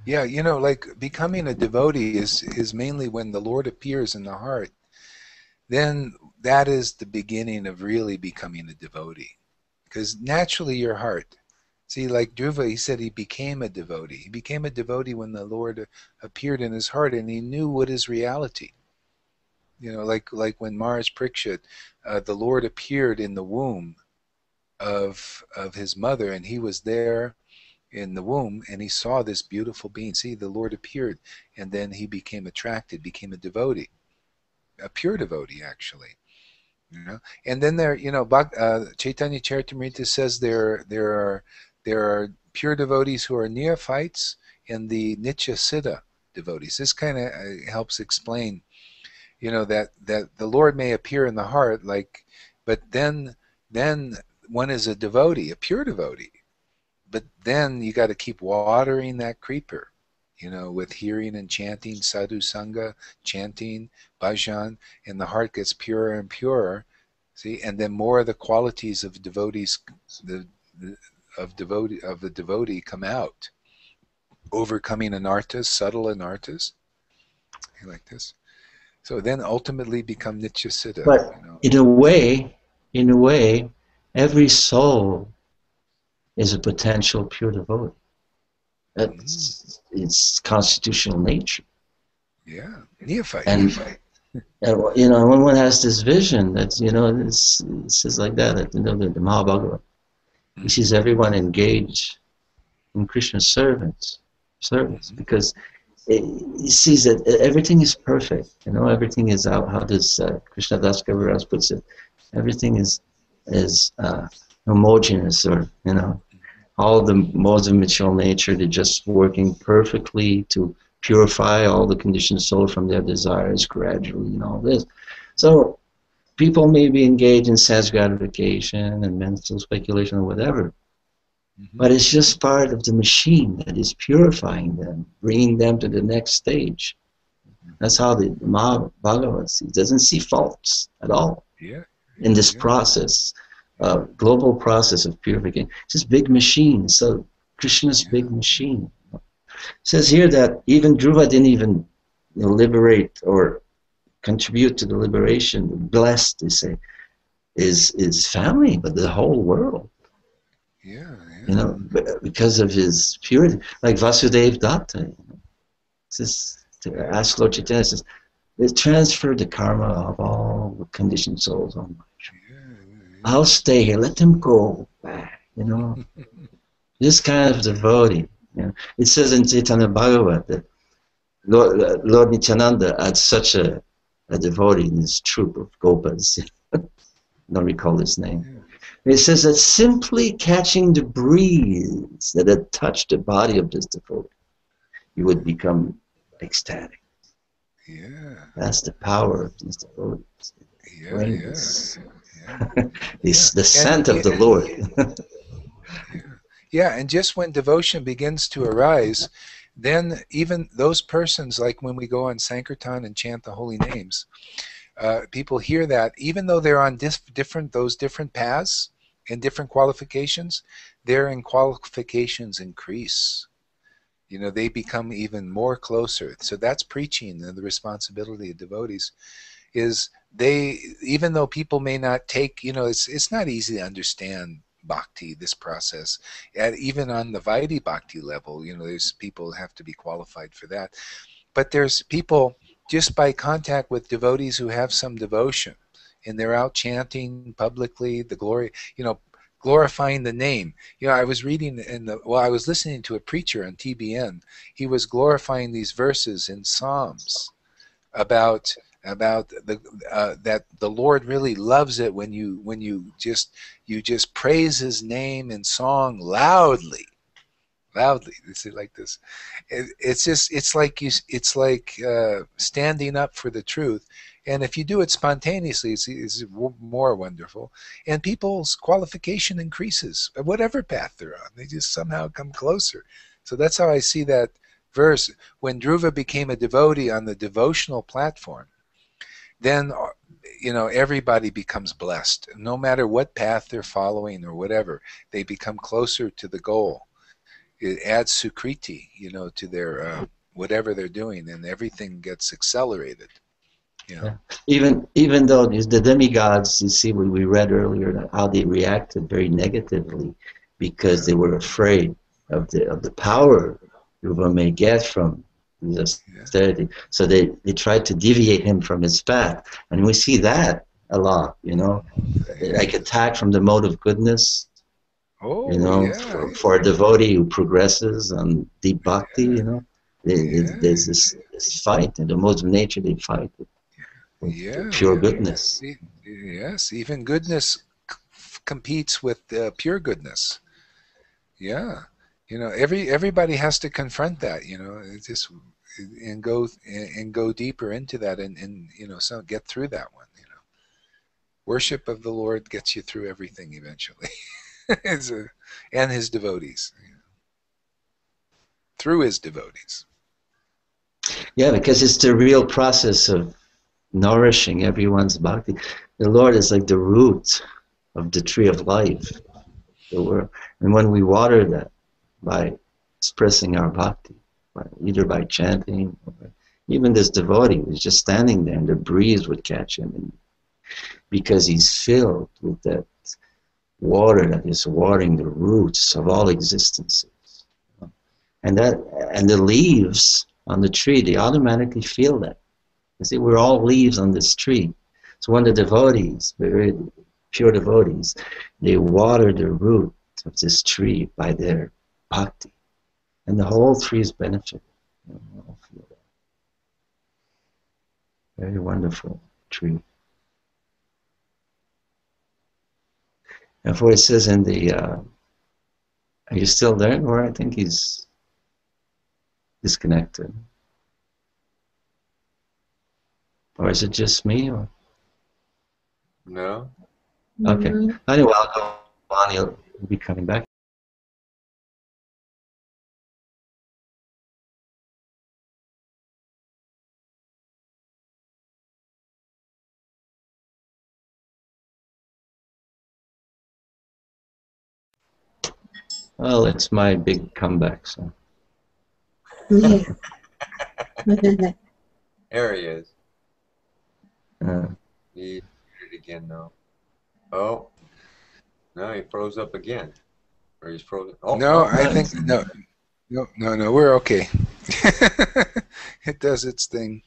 Yeah, like becoming a devotee is mainly when the Lord appears in the heart. then that is the beginning of really becoming a devotee. Because naturally your heart, see, like Dhruva, he said he became a devotee. He became a devotee when the Lord appeared in his heart and he knew what is reality. Like when Maharaj Parikshit, the Lord appeared in the womb of his mother, and he was there in the womb, and he saw this beautiful being. See, the Lord appeared, and then he became attracted, became a devotee, a pure devotee, actually. And then Chaitanya Charitamrita says there are pure devotees who are neophytes and the Nitya Siddha devotees. This kind of helps explain, that the Lord may appear in the heart, but then one is a devotee, a pure devotee. But then you got to keep watering that creeper, with hearing and chanting, Sadhu, Sanga, chanting, bhajan, and the heart gets purer and purer. See, and then more of the qualities of devotees, of the devotee come out, overcoming anarthas, subtle anarthas, like this. So then ultimately become Nitya Siddha. But in a way, every soul is a potential pure devotee. That's its constitutional nature. Yeah, neophyte. And when one has this vision that it says like that the Mahabhagavad, he sees everyone engaged in Krishna's service, because he sees that everything is perfect. Everything is out. How does Krishna Das Kaviraj puts it? Everything is homogeneous, or all the modes of material nature, they're just working perfectly to purify all the conditioned soul from their desires gradually, and all this. So people may be engaged in sense gratification and mental speculation or whatever, but it's just part of the machine that is purifying them, bringing them to the next stage. That's how the Bhagavad sees. Doesn't see faults at all in this process, global process of purification. It's this big machine. So Krishna's big machine. It says here that even Dhruva didn't even liberate or contribute to the liberation. Blessed, they say, is family, but the whole world. Because of his purity, like Vasudeva Datta. Says to ask Lord Chaitanya, says, they transferred the karma of all the conditioned souls on my tree. I'll stay here. Let them go back. This kind of devotee. It says in Chaitanya Bhagavat that Lord Nityananda had such a devotee in his troop of gopas. I don't recall his name. It says that simply catching the breeze that had touched the body of this devotee, you would become ecstatic. That's the power of these devotees. The scent of the Lord. And just when devotion begins to arise, then even those persons, like when we go on Sankirtan and chant the holy names, people hear that, even though they're on those different paths and different qualifications, their qualifications increase. They become even more closer. So that's preaching, and the responsibility of devotees is even though people may not take, it's not easy to understand bhakti, this process, even on the Vaidhi bhakti level, there's people who have to be qualified for that. But there's people, just by contact with devotees who have some devotion, and they're out chanting publicly the glory, glorifying the name. I was reading I was listening to a preacher on TBN. He was glorifying these verses in Psalms about that the Lord really loves it when you just praise His name in song loudly. It's like this. It's like standing up for the truth. And if you do it spontaneously, it's more wonderful. And people's qualification increases, whatever path they're on. They just somehow come closer. So that's how I see that verse. When Dhruva became a devotee on the devotional platform, then everybody becomes blessed. No matter what path they're following or whatever, they become closer to the goal. It adds sukriti, to their whatever they're doing, and everything gets accelerated. You know? Yeah. Even though the demigods, you see, we read earlier how they reacted very negatively because they were afraid of the power Ruva may get from his austerity. So they tried to deviate him from his path, and we see that a lot. Like attack from the mode of goodness. Oh, yeah. For a devotee who progresses on deep bhakti, there's this fight in the modes of nature. They fight with pure goodness. Yes, even goodness competes with pure goodness. Yeah, everybody has to confront that. It's just and go deeper into that, and so get through that one. Worship of the Lord gets you through everything eventually. And his devotees, through his devotees. Yeah, because it's the real process of nourishing everyone's bhakti. The Lord is like the root of the tree of life. And when we water that by expressing our bhakti, either by chanting, or even this devotee who's just standing there and the breeze would catch him, and because he's filled with that water that is watering the roots of all existences. And the leaves on the tree, they automatically feel that. You see, we're all leaves on this tree. So when the devotees, very pure devotees, they water the root of this tree by their bhakti. And the whole tree is benefited. Very wonderful tree. And for it says in the, are you still there? Or I think he's disconnected. Or is it just me? Or? No. Okay. Anyway, I'll go on. He'll be coming back. Well, it's my big comeback, so. Yeah. There he is. Uh, He did it again now. Oh, no, he froze up again. Or he's frozen. Oh, No, I think no, we're okay. It does its thing.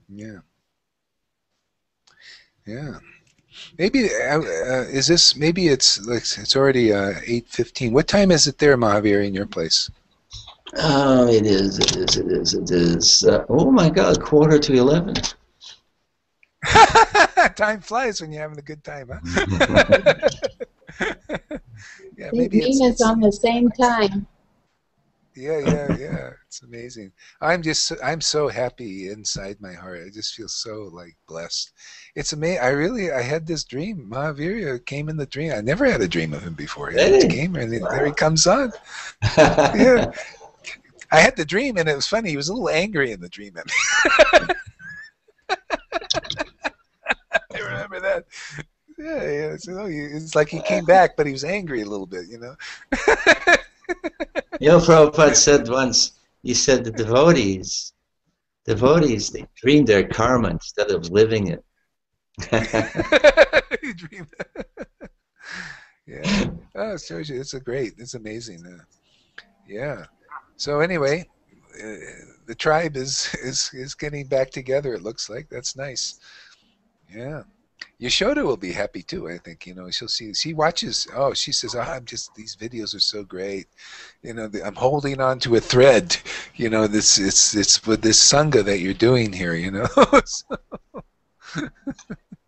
Yeah. Maybe is this? Maybe it's like it's already 8:15. What time is it there, Mahavir, in your place? it is. Oh my God, 11:15. Time flies when you're having a good time, huh? Yeah, maybe it's on the same time. Yeah. It's amazing. I'm so happy inside my heart. I just feel so like blessed. It's amazing. I had this dream. Mahavir came in the dream. I never had a dream of him before. He Really? came and there he comes on. Yeah. I had the dream and it was funny. He was a little angry in the dream. I remember that. Yeah. So it's like he came back, but he was angry a little bit, Prabhupada said once, he said the devotees, they dream their karma instead of living it. You dream. Yeah. Oh, it shows you. It's amazing. Yeah. So anyway, the tribe is getting back together. It looks like that's nice. Yeah. Yashoda will be happy too. I think she'll see. She watches. Oh, she says, these videos are so great. I'm holding on to a thread. It's with this Sanga that you're doing here. So.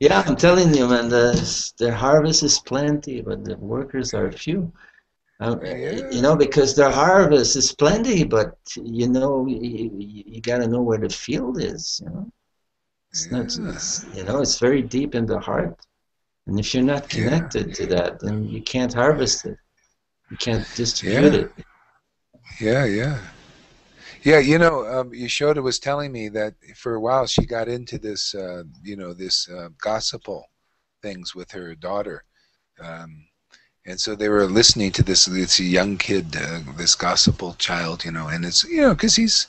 Yeah, I'm telling you, man. The harvest is plenty, but the workers are few. Because the harvest is plenty, but you got to know where the field is. It's not, it's very deep in the heart. And if you're not connected to that, then you can't harvest it. You can't distribute it. Yeah. Yashoda was telling me that for a while she got into this, gospel things with her daughter. And so they were listening to this young kid, this gospel child, and it's, because he's,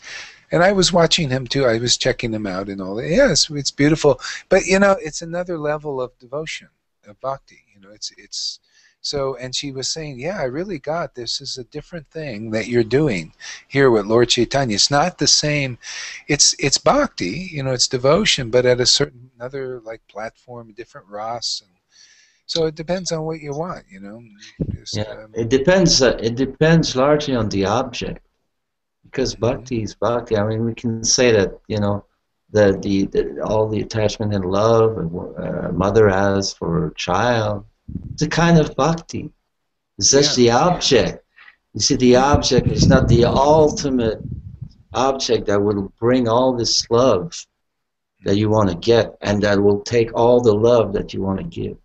And I was watching him too. I was checking him out and all that. Yes, it's beautiful. But you know, it's another level of devotion, of bhakti. You know, it's so. And she was saying, yeah, I really got this is a different thing that you're doing here with Lord Chaitanya. It's not the same. It's bhakti. You know, it's devotion, but at a certain other like platform, different ras. And so it depends on what you want. You know. Just, Yeah, it depends. It depends largely on the object. Because bhakti is bhakti. I mean, we can say that, you know, the all the attachment and love a mother has for her child, it's a kind of bhakti. It's just the object. You see, the object is not the ultimate object that will bring all this love that you want to get, and that will take all the love that you want to give.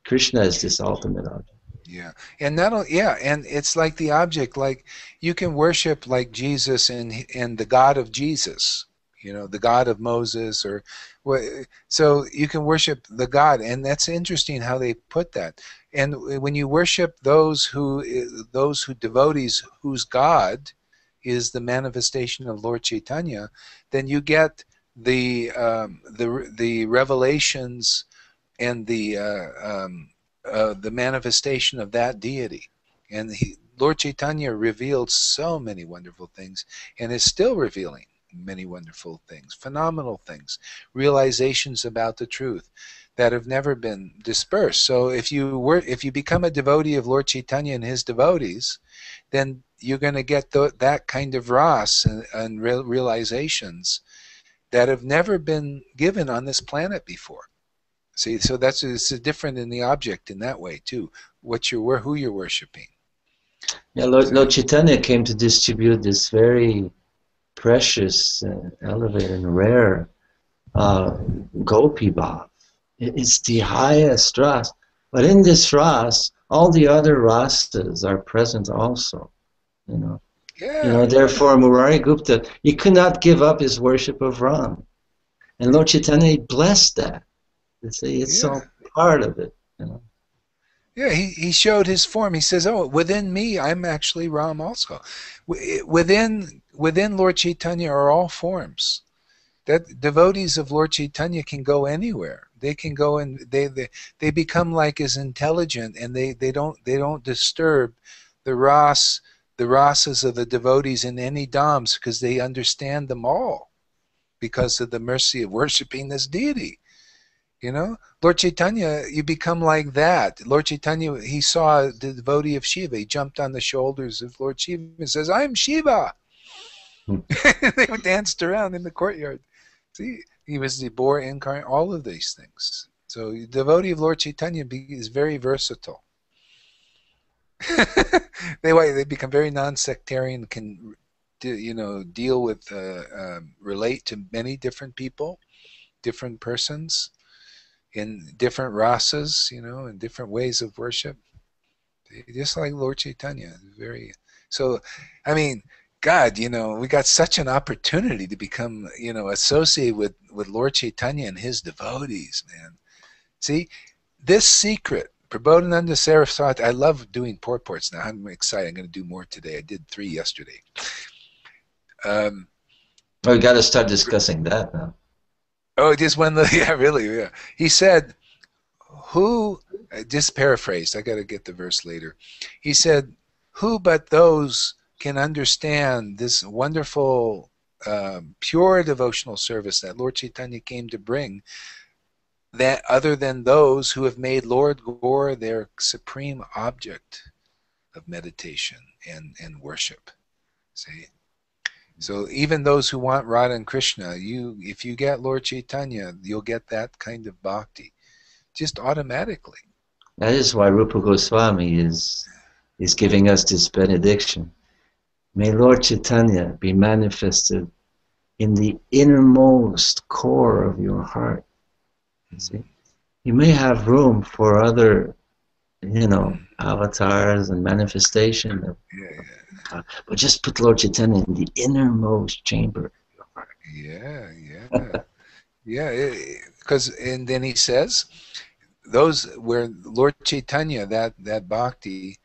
Krishna is this ultimate object. Yeah, and not only, yeah, and it's like the object, like you can worship like Jesus and the God of Jesus, you know, the God of Moses, or so you can worship the God, and that's interesting how they put that. And when you worship those devotees whose God is the manifestation of Lord Chaitanya, then you get the revelations and the manifestation of that deity. And Lord Chaitanya revealed so many wonderful things and is still revealing many wonderful things, phenomenal things, realizations about the truth that have never been dispersed. So if you become a devotee of Lord Chaitanya and his devotees, then you're going to get that kind of ras and realizations that have never been given on this planet before. See, so it's different in the object in that way too. Who you're worshiping. Yeah, Lord Chaitanya came to distribute this very precious, elevated, and rare Gopi Bhav. It's the highest ras, but in this ras, all the other rasas are present also. You know. Yeah. You know. Therefore, Murari Gupta, he could not give up his worship of Ram, and Lord Chaitanya blessed that. It's all part of it, you know. Yeah, he showed his form. He says, "Oh, within me, I'm actually Ram also. Within Lord Chaitanya are all forms. That devotees of Lord Chaitanya can go anywhere. They can go and they become like as intelligent, and they don't disturb the rasas of the devotees in any dhams, because they understand them all because of the mercy of worshiping this deity." You know, Lord Chaitanya, you become like that. Lord Chaitanya, he saw the devotee of Shiva. He jumped on the shoulders of Lord Shiva and says, "I'm Shiva." They danced around in the courtyard. See, he was the boar incarnate, all of these things. So the devotee of Lord Chaitanya is very versatile. They become very non-sectarian, can deal with, relate to many different people, different persons, in different rasas, in different ways of worship, just like Lord Chaitanya. So, I mean, God, we got such an opportunity to become, associated with Lord Chaitanya and his devotees, man. See, this secret, Prabodhananda Saraswati, I love doing purports now. I'm excited. I'm going to do more today. I did 3 yesterday. We got to start discussing that now. Oh, just one. Yeah, really. Yeah. He said, just paraphrased, I got to get the verse later. He said, who but those can understand this wonderful, pure devotional service that Lord Chaitanya came to bring, that other than those who have made Lord Gaur their supreme object of meditation and worship? See? So even those who want Radha and Krishna, if you get Lord Chaitanya, you'll get that kind of bhakti, just automatically. That is why Rupa Goswami is giving us this benediction. May Lord Chaitanya be manifested in the innermost core of your heart. See? You may have room for other, avatars and manifestation. But just put Lord Chaitanya in the innermost chamber of your heart. Yeah. Because and then he says, those where Lord Chaitanya, that bhakti,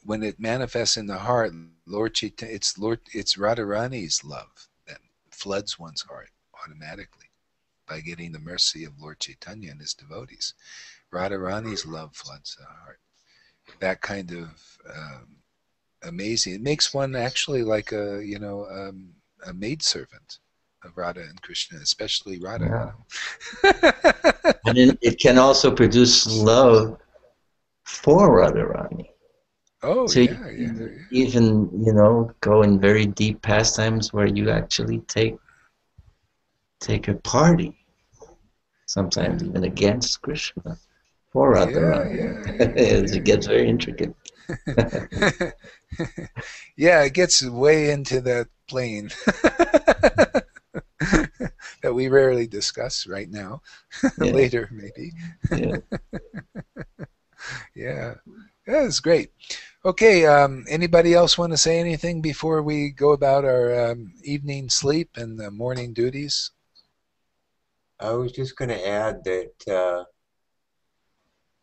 when it manifests in the heart, it's Radharani's love that floods one's heart automatically by getting the mercy of Lord Chaitanya and his devotees. Radharani's love floods the heart. That kind of amazing. It makes one actually like a maidservant of Radha and Krishna, especially Radha. Yeah. And it can also produce love for Radharani. Oh, so yeah. Even, go in very deep pastimes where you actually take a party, sometimes even against Krishna, for Radharani. It gets very intricate. Yeah, it gets way into that plane that we rarely discuss right now. Later, maybe. Yeah, it's great. Okay, anybody else want to say anything before we go about our evening sleep and the morning duties? I was just going to add that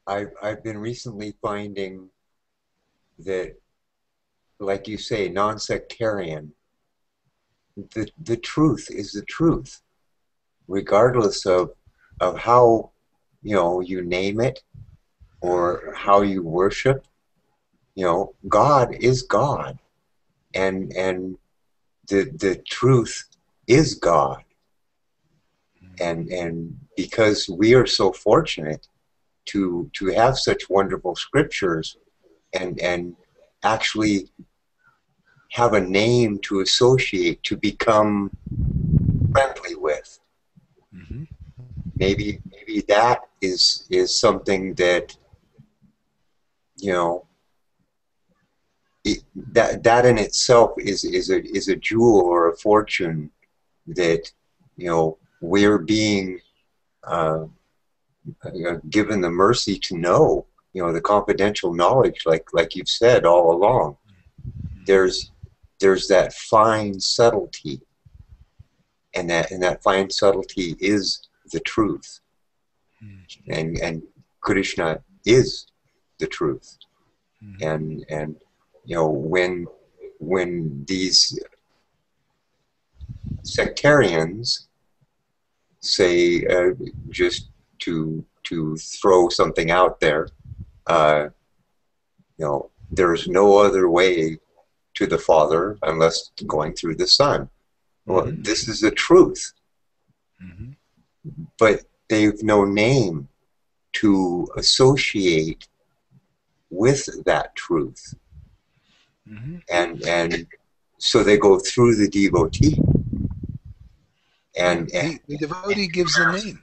I've been recently finding that, like you say, non-sectarian, the truth is the truth, regardless of how you name it or how you worship. God is God, and the truth is God, and because we are so fortunate to have such wonderful scriptures and actually have a name to associate, to become friendly with. Mm-hmm. Maybe that is something that that in itself is a jewel or a fortune that we're being given the mercy to know, the confidential knowledge, like you've said all along. There's that fine subtlety, and that fine subtlety is the truth, and Krishna is the truth, and when these sectarians say, just to throw something out there, there's no other way to the Father unless going through the Son. Well, this is the truth, but they've no name to associate with that truth, and so they go through the devotee, and the devotee gives the name.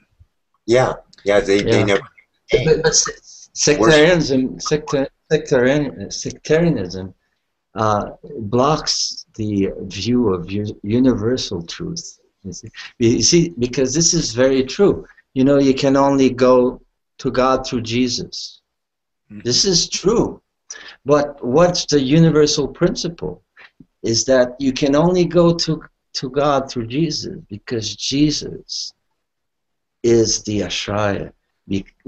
They never. But sectarianism blocks the view of universal truth. You see, because this is very true. You can only go to God through Jesus. This is true. But what's the universal principle? Is that you can only go to God through Jesus, because Jesus is the Ashraya,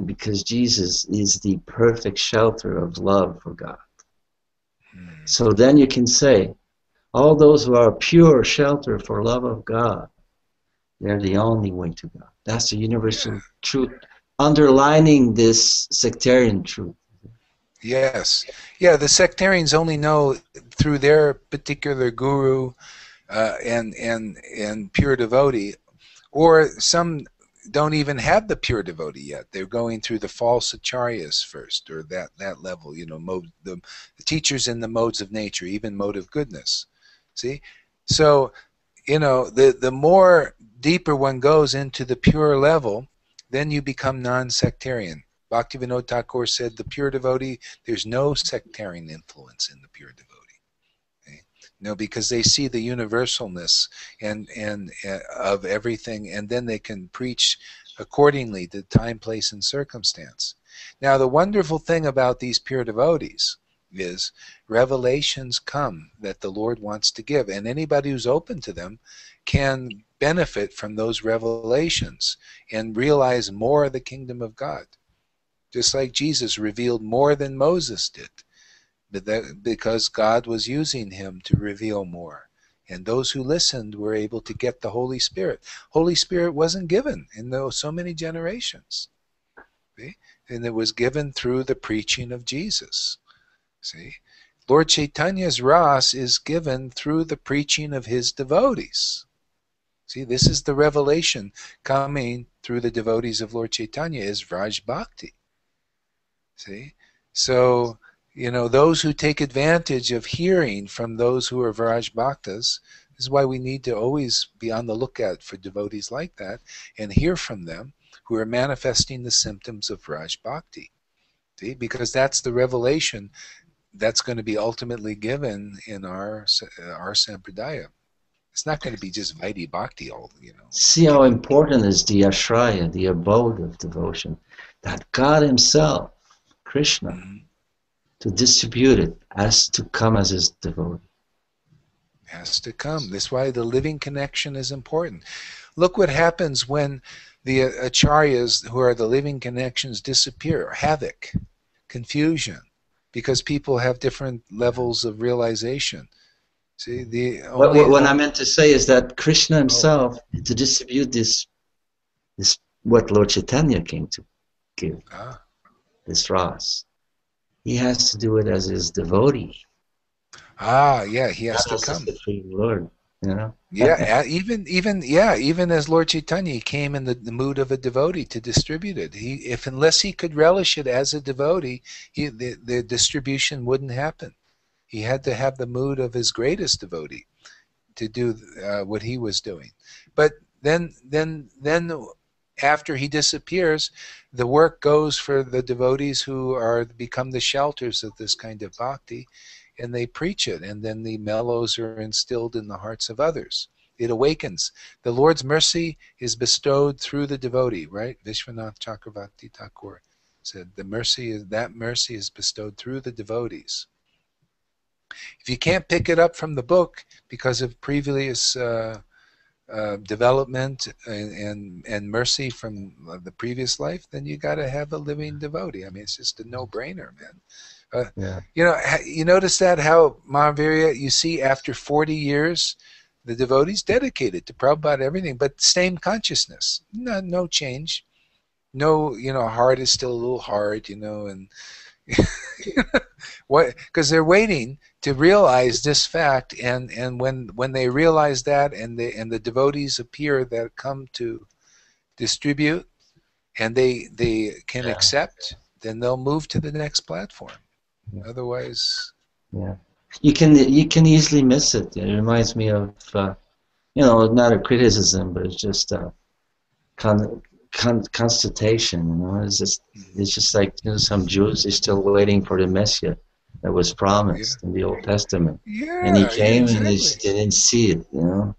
because Jesus is the perfect shelter of love for God. So then you can say, all those who are pure shelter for love of God, they're the only way to God. That's the universal truth, underlining this sectarian truth. Yes. Yeah, the sectarians only know through their particular guru and pure devotee, or some don't even have the pure devotee yet. They're going through the false acharyas first, or that level, the teachers in the modes of nature, even mode of goodness. See? So, the more deeper one goes into the pure level, then you become non-sectarian. Bhaktivinoda Thakur said, the pure devotee, there's no sectarian influence in the pure devotee. Okay? Because they see the universalness and of everything, and then they can preach accordingly to time, place, and circumstance. Now, the wonderful thing about these pure devotees is revelations come that the Lord wants to give, and anybody who's open to them can benefit from those revelations and realize more of the kingdom of God. Just like Jesus revealed more than Moses did. because God was using him to reveal more. And those who listened were able to get the Holy Spirit. Holy Spirit wasn't given in so many generations. See? And it was given through the preaching of Jesus. See? Lord Chaitanya's Ras is given through the preaching of his devotees. See, this is the revelation coming through the devotees of Lord Chaitanya is Vraj Bhakti. See? So, those who take advantage of hearing from those who are Vraj Bhaktas, this is why we need to always be on the lookout for devotees like that and hear from them who are manifesting the symptoms of Vraj Bhakti. See? Because that's the revelation that's going to be ultimately given in our Sampradaya. It's not going to be just Vaidhi Bhakti, See how important is the ashraya, the abode of devotion, that God himself, Krishna, to distribute it, has to come as his devotee. Has to come. That's why the living connection is important. Look what happens when the acharyas, who are the living connections, disappear. Havoc, confusion, because people have different levels of realization. See, what I meant to say is that Krishna himself, to distribute this what Lord Chaitanya came to give, this ras, he has to do it as his devotee. Yeah, he has to come. The free Lord, Yeah, even as Lord Chaitanya, he came in the mood of a devotee to distribute it. Unless he could relish it as a devotee, the distribution wouldn't happen. He had to have the mood of his greatest devotee to do what he was doing. But then after he disappears, the work goes for the devotees who become the shelters of this kind of bhakti, and they preach it, and then the mellows are instilled in the hearts of others. It awakens. The Lord's mercy is bestowed through the devotee, right? Vishwanath Chakravarti Thakur said that mercy is bestowed through the devotees. If you can't pick it up from the book because of previous development and mercy from the previous life, then you got to have a living devotee. I mean, it's just a no-brainer, man. You notice that how Mahavirya, you see after 40 years, the devotee's dedicated to Prabhupada, everything, but same consciousness, no change. No, heart is still a little hard, and what? Because they're waiting to realize this fact, and when they realize that, and the devotees appear that come to distribute, and they can accept, then they'll move to the next platform. Yeah. Otherwise, you can easily miss it. It reminds me of not a criticism, but it's just a constatation. It's just like some Jews are still waiting for the Messiah that was promised in the Old Testament. Yeah, and he came and they didn't see it.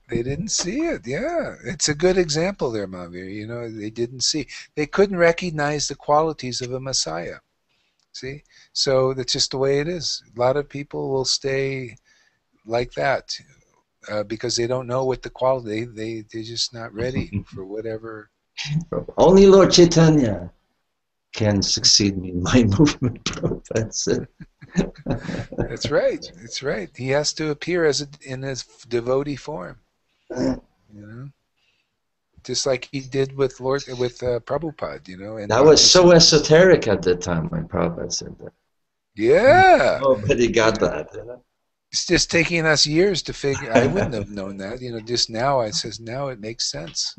They didn't see it. Yeah, it's a good example there, Mahavir. They didn't see. They couldn't recognize the qualities of a Messiah. See, so that's just the way it is. A lot of people will stay like that because they don't know what the quality. They're just not ready for whatever. Only Lord Chaitanya can succeed me in my movement, bro. That's it. That's right. That's right. He has to appear in his devotee form. Just like he did with Prabhupada, and that was so esoteric at the time when Prabhupada said that. Yeah. Nobody got that. It's just taking us years to figure. I wouldn't have known that. Just now now it makes sense.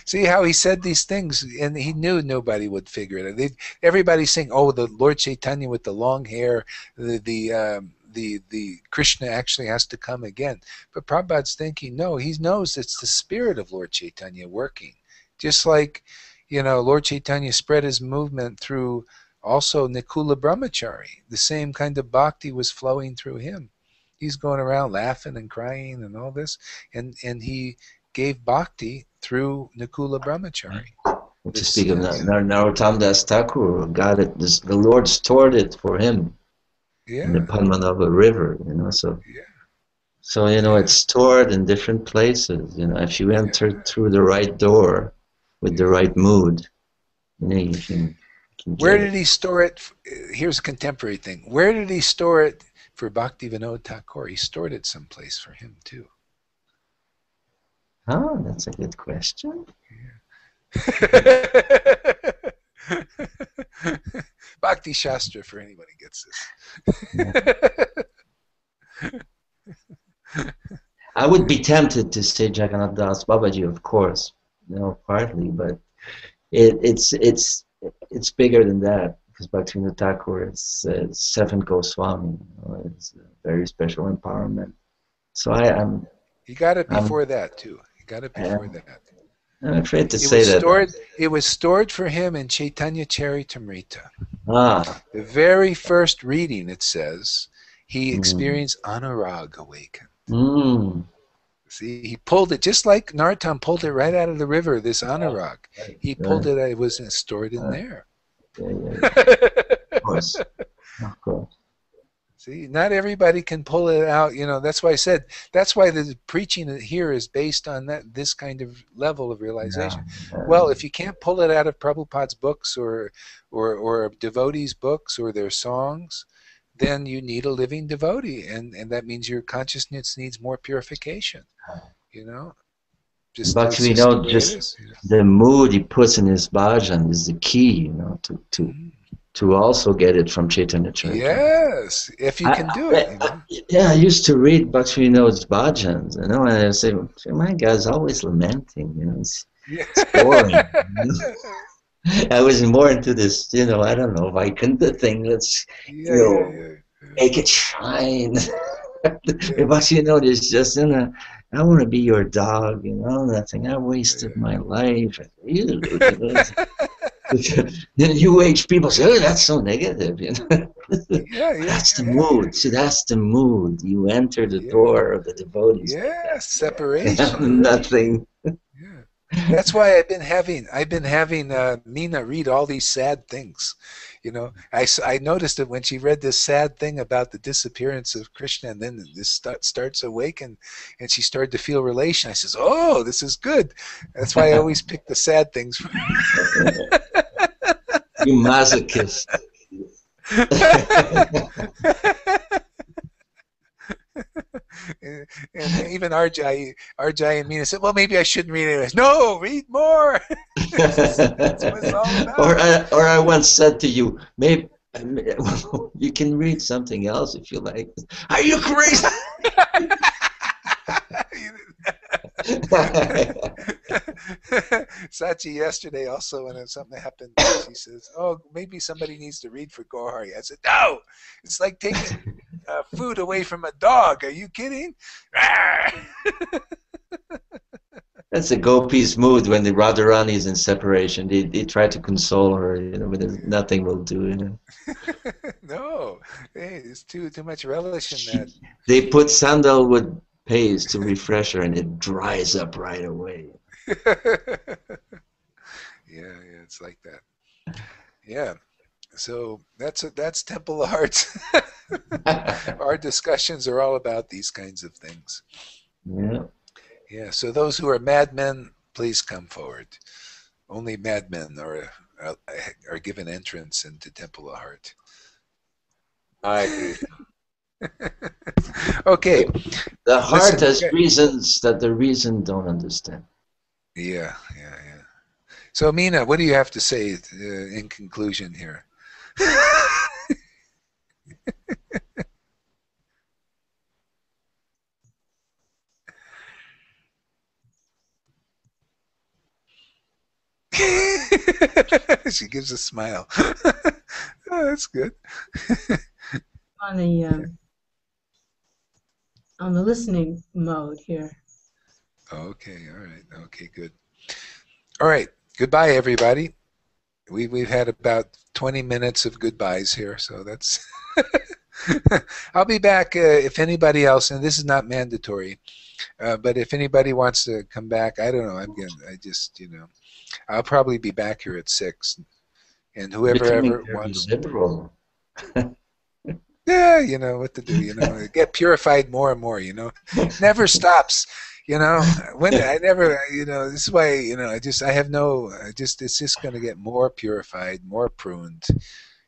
See how he said these things, and he knew nobody would figure it out. Everybody's saying, "Oh, the Lord Chaitanya with the long hair, the Krishna actually has to come again." But Prabhupada's thinking, no, he knows it's the spirit of Lord Chaitanya working. Just like, Lord Chaitanya spread his movement through also Nikula Brahmachari. The same kind of bhakti was flowing through him. He's going around laughing and crying and all this, and he gave bhakti through Nikula Brahmachari. To speak of Narottam Das Thakur, the Lord stored it for him. In the Padmanabha River, So it's stored in different places. If you enter through the right door with the right mood, you can Where did he store it? Here's a contemporary thing. Where did he store it for Bhaktivinoda Thakur? He stored it someplace for him too. Oh, that's a good question. Bhakti Shastra for anybody who gets this. I would be tempted to say Jagannath Das Babaji, of course, partly, but it's bigger than that, because Bhaktivinoda Thakur is seventh Goswami. It's a very special empowerment. So You got it before that too. You got it before that. I'm afraid to say that. It was stored for him in Chaitanya Charitamrita. Ah. The very first reading, it says, he experienced anurag awaken. See, he pulled it, just like Narottam pulled it right out of the river, this anurag. He pulled it, it was stored in there. Of course. Of course. See, not everybody can pull it out. That's why I said, that's why the preaching here is based on this kind of level of realization. Well, if you can't pull it out of Prabhupada's books or devotees' books or their songs, then you need a living devotee, and that means your consciousness needs more purification. But we know just the mood he puts in his bhajan is the key, to also get it from Chaitanya Charitamrita. Yes, if you can do it. I used to read Bhaktivinoda's bhajans, and I say, my guy's always lamenting, it's boring. I was more into this, I don't know, Vaikuntha thing. Let's, make it shine. Bhaktivinoda is just I want to be your dog, nothing. I wasted my life. New age people say, that's so negative. That's the mood. See, that's the mood. You enter the door of the devotees. Separation. Nothing. That's why I've been having Meena read all these sad things. I noticed that when she read this sad thing about the disappearance of Krishna, and then this starts awaken, and she started to feel relation. I says, "Oh, this is good." That's why I always pick the sad things. You masochist. And even Arjai and Meena said, "Well, maybe I shouldn't read it." No, read more. That's what it's all about. Or I once said to you, maybe you can read something else if you like. Are you crazy? Sachi yesterday also, when something happened, she says, "Oh, maybe somebody needs to read for Gohari." I said, "No, it's like taking food away from a dog. Are you kidding?" That's a gopis' mood when the Radharani is in separation. They try to console her, but nothing will do. No, hey, there's too much relish in that. They put sandalwood paste to refresh her, and it dries up right away. Yeah, it's like that. Yeah, so that's Temple of Hearts. Our discussions are all about these kinds of things. Yeah. So those who are madmen, please come forward. Only madmen are given entrance into Temple of Heart. I agree. Okay. The heart has reasons that the reason don't understand. Yeah. So, Meena, what do you have to say in conclusion here? She gives a smile. Oh, that's good. On the listening mode here. Okay, all right. Okay, good. All right. Goodbye, everybody. We've had about 20 minutes of goodbyes here, so that's. I'll be back if anybody else, and this is not mandatory, but if anybody wants to come back, I don't know. I'll probably be back here at 6, and whoever ever wants. Liberal. Yeah, you know what to do. Get purified more and more. Never stops. You know, when I never, you know, this is why, you know, I have no, it's just going to get more purified, more pruned,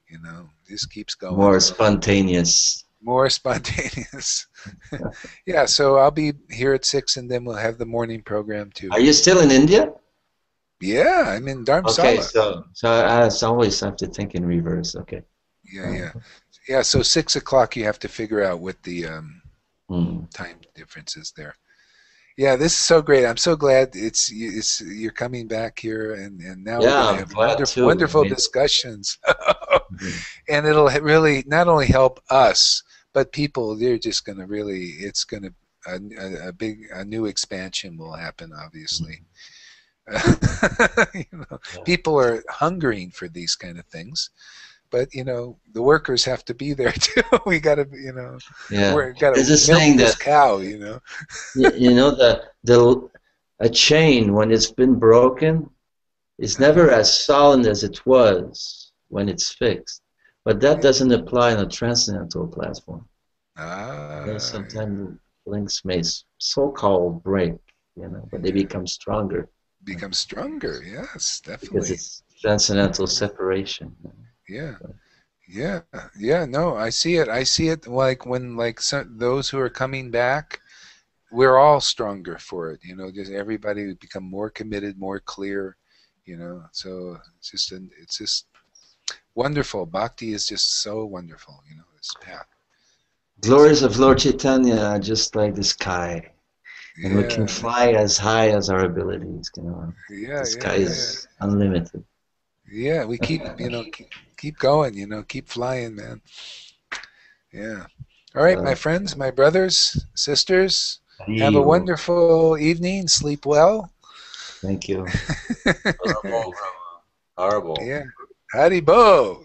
you know, just keeps going. More spontaneous. More spontaneous. Yeah, so I'll be here at 6 and then we'll have the morning program too. Are you still in India? Yeah, I'm in Dharamsala. Okay, so I always have to think in reverse. Okay. Yeah. So 6 o'clock, you have to figure out what the time difference is there. Yeah, this is so great. I'm so glad you're coming back here, and now we're going to have wonderful discussions, and it'll really not only help us, but people. They're just going to really. It's going to a new expansion will happen. Obviously, you know, people are hungering for these kind of things. But you know, the workers have to be there too. We got to, you know, we got to milk this cow. You know, you know a chain when it's been broken is never as solid as it was when it's fixed. But that doesn't apply on a transcendental platform. Sometimes links may so-called break, you know, but they become stronger. Become stronger, yes, definitely. Because it's transcendental separation. Yeah. No, I see it. I see it like when those who are coming back, we're all stronger for it. You know, just everybody become more committed, more clear. You know, so it's just wonderful. Bhakti is just so wonderful. You know, this path. Glories of Lord Chaitanya are just like the sky, and we can fly as high as our abilities. You know, the sky is unlimited. Yeah, we keep, you know, keep going, you know, keep flying, man. Yeah. All right, my friends, my brothers, sisters, have a wonderful evening. Sleep well. Thank you. Horrible. Yeah. Haribo.